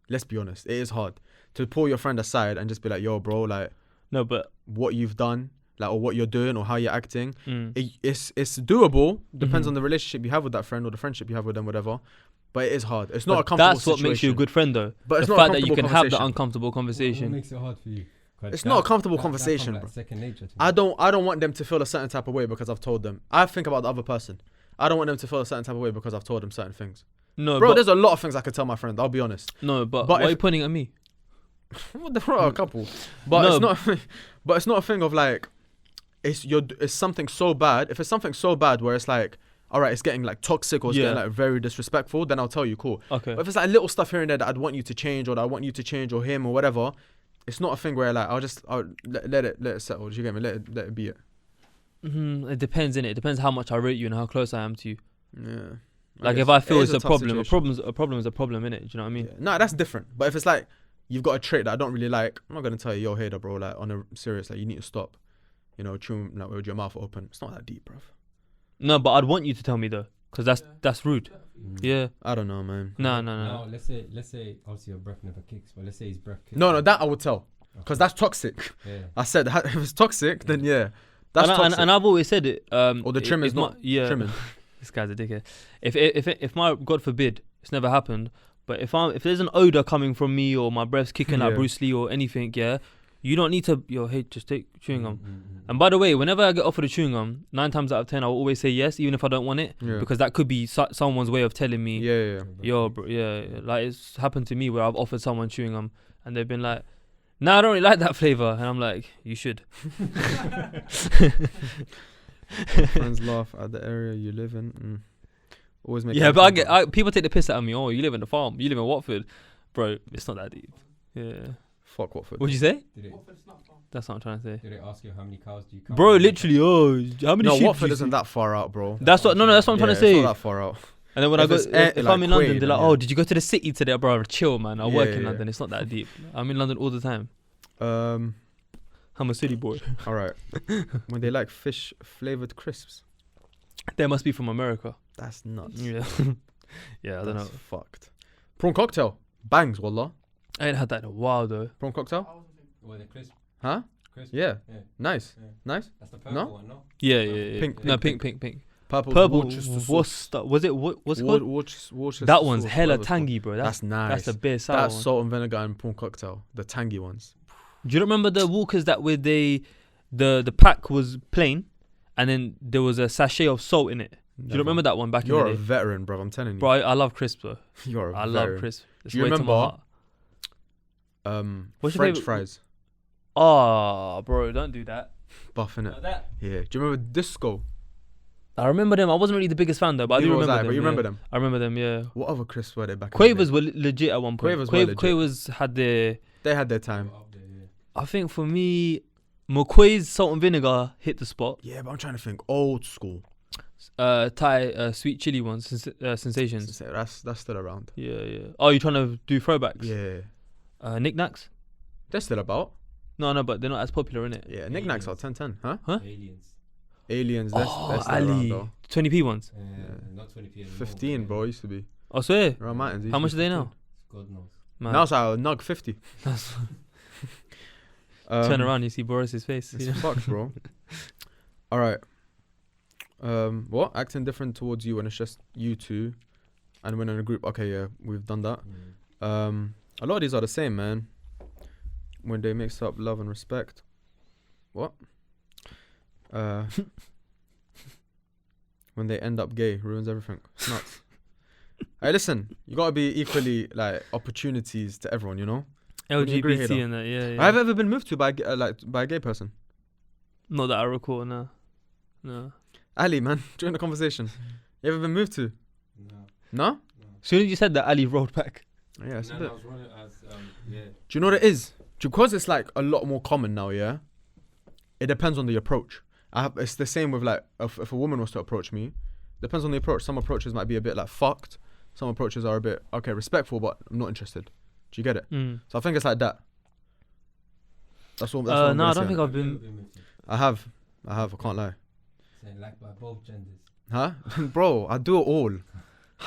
Let's be honest. It is hard to pull your friend aside and just be like, "Yo, bro, like No, but what you've done, like or what you're doing or how you're acting, mm, it's doable. Depends Mhm. on the relationship you have with that friend or the friendship you have with them, whatever. But it is hard. It's not a but comfortable that's what makes you a situation. good friend, though. But it's The not a fact that you comfortable can have the conversation. uncomfortable What conversation. makes it hard for you? 'Cause It's not a comfortable that conversation, comes bro. like second nature to me. I don't want them to feel a certain type of way because I've told them. I think about the other person. I don't want them to feel a certain type of way because I've told them certain things. No, Bro, but, there's a lot of things I could tell my friend. I'll be honest. but but why are if- you pointing at me? What the fuck, a couple. But No. it's not. But it's not a thing of like, it's something so bad. If it's something so bad where it's like, all right, it's getting like toxic or it's Yeah. getting like very disrespectful, then I'll tell you, cool. Okay. But if it's like little stuff here and there that I'd want you to change or that I want you to change or him or whatever, it's not a thing where like I'll let it settle. Do you get me? Let it be it. It depends, innit? It depends how much I rate you and how close I am to you. Yeah. Like guess if I it feel is it's a tough problem, situation. a problem is a problem, innit? Do you know what I mean? Yeah. No, that's different. But if it's like you've got a trait that I don't really like, I'm not gonna tell you, yo, hater, bro. Like on a serious, like you need to stop. You know, chewing like with your mouth open. It's not that deep, bruv. No, but I'd want you to tell me though, because that's rude. Mm. Yeah. I don't know, man. No. Now, let's say, obviously your breath never kicks, but let's say his breath kicks. No, that I would tell, because that's toxic. Yeah. I said that if it's toxic, then yeah, that's and, toxic. and I've always said it. Or the trim if is not yeah. trimming. This guy's a dickhead. If my God forbid it's never happened, but if there's an odor coming from me or my breath's kicking like Yeah. Bruce Lee or anything, yeah, you don't need to. Yo, hey, just take chewing gum. Mm. And by the way, whenever I get offered a chewing gum, 9 times out of 10 I'll always say yes, even if I don't want it, Yeah. because that could be someone's way of telling me, Yeah. yo, bro, yeah, like it's happened to me where I've offered someone chewing gum and they've been like, nah, I don't really like that flavor, and I'm like, you should. Friends laugh at the area you live in. Always make. Yeah, eye but contact. people take the piss out of me. Oh, you live in the farm. You live in Watford, bro. It's not that deep. Yeah. Fuck Watford. What'd you say? Did That's what I'm trying to say. they ask you how many cows do you count? Bro, literally, how many No, sheep do Watford you isn't see? that far out, bro. That's what. No, that's what I'm trying to say. It's not that far out. And then when If I it's go, air- if like I'm in London, Quaid, they're like, then oh, yeah. did you go to the city today, bro? Chill, man. I work in Yeah. London. It's not that deep. I'm in London all the time. I'm a city boy. All right. When they like fish flavored crisps, They must be from America. that's nuts. Yeah. Yeah, I don't know. That's fucked. Prawn cocktail, bangs, wallah. I ain't had that in a while though. Prawn cocktail, Well, the crisp. huh? Crisp. Yeah. Yeah. Nice, Yeah. Nice. That's the purple No? one, no? Yeah. Pink, No, pink, pink. Purple. Purple. Worcester sauce. Worcester. Was it? What's it called? Worcester That one's sauce, hella whatever it's called. tangy, bro. That's nice. That's the best sour That's one. salt and vinegar and prawn cocktail, the tangy ones. Do you remember the Walkers that with the pack was plain, and then there was a sachet of salt in it? Do you remember that one back You're in a the day? veteran, bro. I'm telling you. Bro, I love crisps though. You're a I veteran. love crisps. It's Do you way to my remember- heart. What's your French favourite- fries, Oh, bro, don't do that. buff in it. Like that. Yeah. Do you remember disco? I remember them. I wasn't really the biggest fan though, but I do Neither was remember I, them. but you yeah. remember them. I remember them. Yeah. What other crisps were they back? Quavers in were legit at one point. Quavers were legit. Quavers had their. They had their time. Up there, yeah. I think for me, McQuay's salt and vinegar hit the spot. Yeah, but I'm trying to think. Old school. Thai sweet chili ones, sensations. That's still around. Yeah. Oh, you trying to do throwbacks? Yeah. Knickknacks? They're still about. No, but they're not as popular, innit? Yeah. Knickknacks are 10-10, huh? Aliens. Aliens. They're Oh, still around Ali. though. 20p ones. Not 20p anymore. 15, bro. Used to be. I swear. Around mountains. How much are they now? God knows. Man, Now it's a nug 50. turn around, you see Boris's face. It's you know? fucked, bro. All right. What? Acting different towards you when it's just you two, and when in a group. Okay, yeah, we've done that. A lot of these are the same, man. When they mix up love and respect. What? When they end up gay, ruins everything. It's nuts. Hey, listen, you gotta be equally like opportunities to everyone, you know. Wouldn't you agree, LGBT Hader? and that, yeah. Have you ever been moved to by by a gay person? Not that I recall, no. No. Ali, man, join the conversation. You ever been moved to? No. No? No. As soon as you said that, Ali rolled back. Yeah, it's a No, bit. I was running as yeah. Do you know what it is? Because it's like a lot more common now, yeah? It depends on the approach. It's the same with like, if a woman was to approach me, depends on the approach. Some approaches might be a bit like fucked. Some approaches are a bit, okay, respectful, but I'm not interested. Do you get it? So I think it's like that. That's all. That's what I'm no, I gonna don't say. think I've Never been. been moved to. I have, I can't lie. Saying like by both genders. Huh? Bro, I do it all.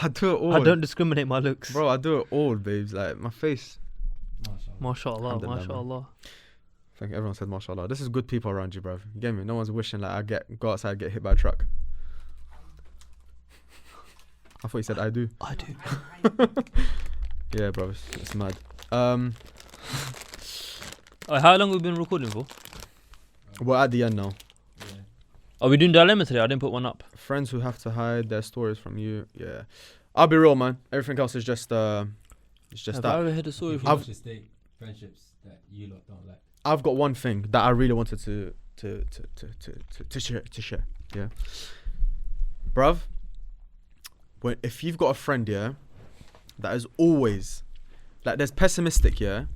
I do it all. I don't discriminate my looks. Bro, I do it all, babes. Like, my face. Mashallah. Mashallah, Alhamdulillah, man. mashallah. I think everyone said mashallah. This is good people around you, bruv. You get me? No one's wishing like go outside, get hit by a truck. I thought you said I do. I do. Yeah, bro, it's mad. How long have we been recording for? We're at the end now. Yeah. Are we doing dilemma today? I didn't put one up. Friends who have to hide their stories from you. Yeah, I'll be real, man. Everything else is just it's just Have that. I ever heard a story If from? you should state friendships that you lot don't like. I've got one thing that I really wanted to share. Yeah, bruv. If you've got a friend, yeah, that is always like, there's pessimistic, yeah,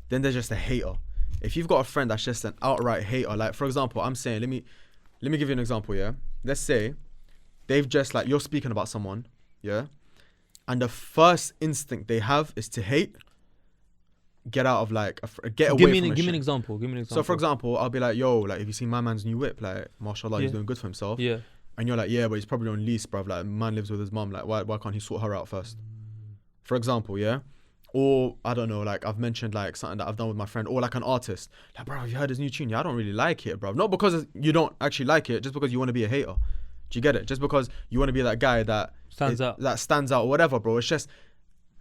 then there's just a hater. If you've got a friend that's just an outright hater, like for example, I'm saying, let me give you an example, yeah. Let's say they've just like, you're speaking about someone, yeah, and the first instinct they have is to hate. Get out of like get away Give from me a shit. an example. Give me an example. So for example, I'll be like, yo, like, have you seen my man's new whip? Like, mashallah, he's Yeah. doing good for himself. Yeah. And you're like, yeah, but he's probably on lease, bruv. Like, man lives with his mum. Like, why can't he sort her out first? For example, yeah. Or I don't know, like I've mentioned like something that I've done with my friend, or like an artist. Like, bro, have you heard his new tune? Yeah, I don't really like it, bro. Not because you don't actually like it, just because you want to be a hater. Do you get it? Just because you want to be that guy that Stands out. that stands out, or whatever, bro. It's just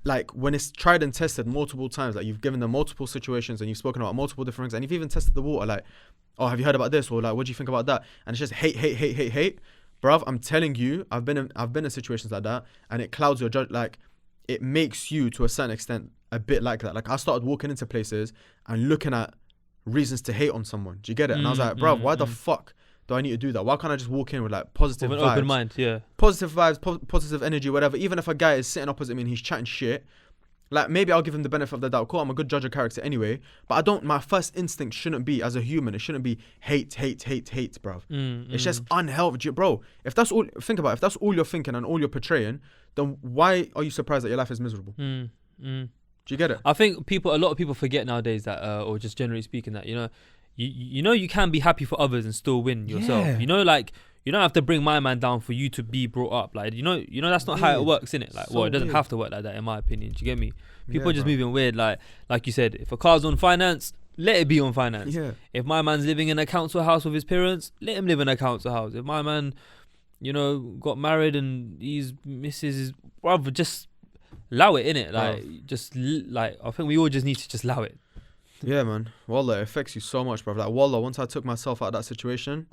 like when it's tried and tested multiple times, like you've given them multiple situations and you've spoken about multiple different things, and you've even tested the water, like, oh, have you heard about this? Or like, what do you think about that? And it's just hate. Bruv, I'm telling you, I've been in situations like that, and it clouds your judge. Like, it makes you to a certain extent a bit like that. Like, I started walking into places and looking at reasons to hate on someone. Do you get it? And I was like, bruv, why the fuck do I need to do that? Why can't I just walk in with like positive With an vibes? open mind, yeah. Positive vibes, positive energy, whatever. Even if a guy is sitting opposite me and he's chatting shit, like, maybe I'll give him the benefit of the doubt. Cool, I'm a good judge of character anyway. But my first instinct shouldn't be, as a human, it shouldn't be hate, bruv. It's just unhealthy, bro. If that's all, think about it, if that's all you're thinking and all you're portraying, then why are you surprised that your life is miserable? Do you get it? I think a lot of people forget nowadays that, or just generally speaking, that, you know, you can be happy for others and still win yourself. Yeah. You know, like, you don't have to bring my man down for you to be brought up. Like, you know that's not how it Weird. works, innit? Like, So well, it doesn't weird. have to work like that, in my opinion. Do you get me? People Yeah, are just bro. moving weird. Like you said, if a car's on finance, let it be on finance. Yeah. If my man's living in a council house with his parents, let him live in a council house. If my man, you know, got married and his missus is, brother, just allow it, innit? Like, I think we all just need to just allow it. Yeah, man. Wallah, it affects you so much, bruv. Like, wallah, once I took myself out of that situation,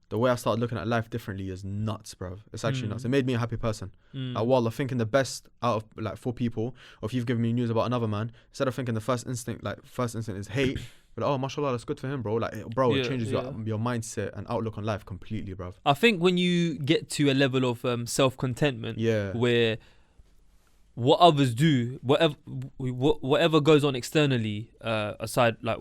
the way I started looking at life differently is nuts, bruv. It's actually nuts. It made me a happy person. Like, wallah, thinking the best out of, like, for people, or if you've given me news about another man, instead of thinking the first instinct is hate, but oh, mashallah, that's good for him, bro. Like, bro, it changes your mindset and outlook on life completely, bruv. I think when you get to a level of self-contentment, Yeah. where what others do, whatever goes on externally, aside, like,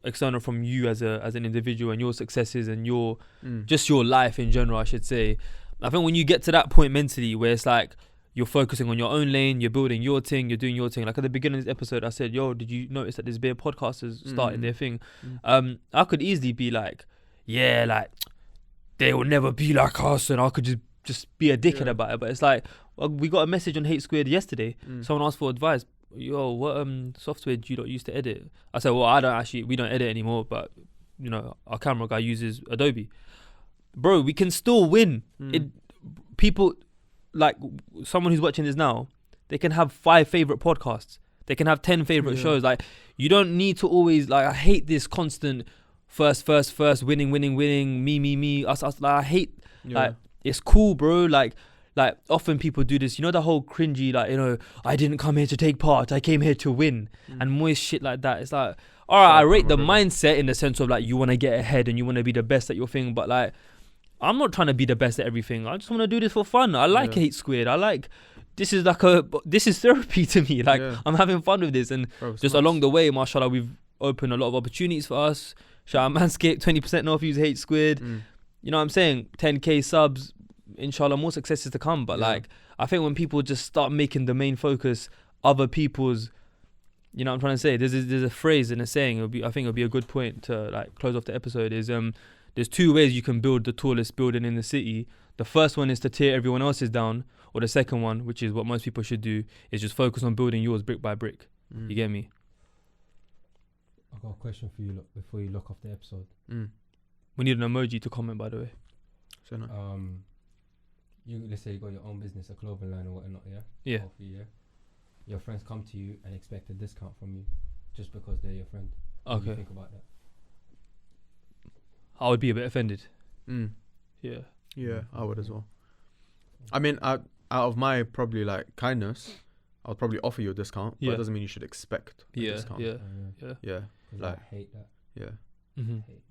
external from you as an individual and your successes and your just your life in general, I should say. I think when you get to that point mentally where it's like you're focusing on your own lane, you're building your thing, you're doing your thing. Like at the beginning of this episode, I said, yo, did you notice that there's been podcasters starting their thing? I could easily be like, yeah, like, they will never be like us, and I could just be a dickhead about it. But it's like, we got a message on Hate Squared yesterday. Someone asked for advice. Yo, what software do you not use to edit? I said, well, we don't edit anymore, but, you know, our camera guy uses Adobe. bro, we can still win. Mm. People, like someone who's watching this now, they can have 5 favorite podcasts. They can have 10 favorite shows. Like, you don't need to always, like, I hate this constant first, winning, me, us. Like, I hate, like, it's cool, bro. Like often people do this, you know, the whole cringy, like, you know, I didn't come here to take part, I came here to win, and more shit like that. It's like, all right, I rate the mindset in the sense of, like, you want to get ahead and you want to be the best at your thing, but, like, I'm not trying to be the best at everything. I just want to do this for fun. I like Hate Squid. I like, this is therapy to me. Like, I'm having fun with this, and just along the way, mashallah, we've opened a lot of opportunities for us. Shout out Manscaped, 20% off, use Hate Squid. You know what I'm saying? 10k subs, inshallah, more successes to come. But like, I think when people just start making the main focus other people's, you know what I'm trying to say? There's a phrase and a saying. I think it'll be a good point to, like, close off the episode. Is there's 2 ways you can build the tallest building in the city. The first one is to tear everyone else's down, or the second one, which is what most people should do, is just focus on building yours brick by brick. You get me? I've got a question for you before you lock off the episode. We need an emoji to comment, by the way. So no. Let's say you got your own business, a clothing line or whatnot, Yeah. Your friends come to you and expect a discount from you just because they're your friend. What do you think about that? I would be a bit offended. Yeah, I would as well. I mean, out of my probably, like, kindness, I'll probably offer you a discount, but it doesn't mean you should expect a discount. Yeah. Like, I hate that. Yeah. Hate it.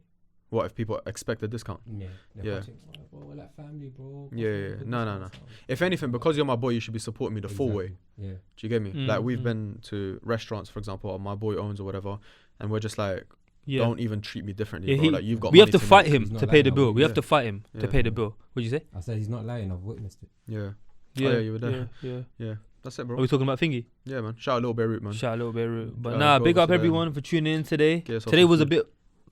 What if people expect a discount? They're watching, bro, we're like family, bro. No. If anything, because you're my boy, you should be supporting me the full way. Yeah. Do you get me? Like, we've been to restaurants, for example, or my boy owns or whatever, and we're just like, don't even treat me differently, bro. Like, you've got. We have money to fight make. him to pay the bill. We have to fight him to pay the bill. What'd you say? I said he's not lying. I've witnessed it. Yeah. Yeah, you were there. Yeah. That's it, bro. Are we talking about Thingy? Yeah, man. Shout out Little Beirut, man. Shout out Little Beirut. But go big over up to everyone them. for tuning in today. Today Was a bit,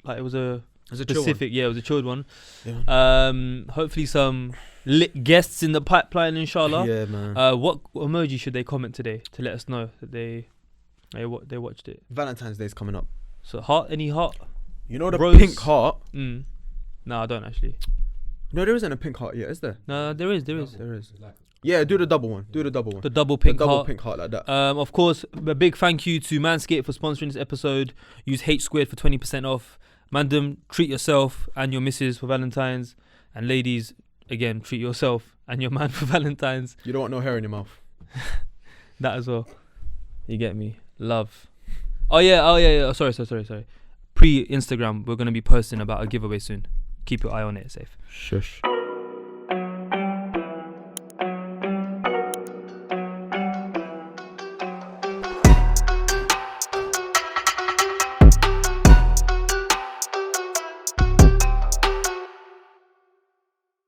like, it was a It's a chill one. specific, it was a chilled one. Yeah. Hopefully some lit guests in the pipeline, inshallah. Yeah, man. What emoji should they comment today to let us know that they watched it? Valentine's Day's coming up. So heart, any heart? You know the Rose. pink heart? No, I don't actually. No, there isn't a pink heart yet, is there? No, there is. There is. Yeah, do the double one. The double The pink double heart. pink heart like that. Of course, a big thank you to Manscaped for sponsoring this episode. Use H Squared for 20% off. Mandem, treat yourself and your missus for Valentine's. And ladies, again, treat yourself and your man for Valentine's. You don't want no hair in your mouth. That as well. You get me? Love. Oh yeah. Sorry. Pre-Instagram, we're going to be posting about a giveaway soon. Keep your eye on it, safe. Shush.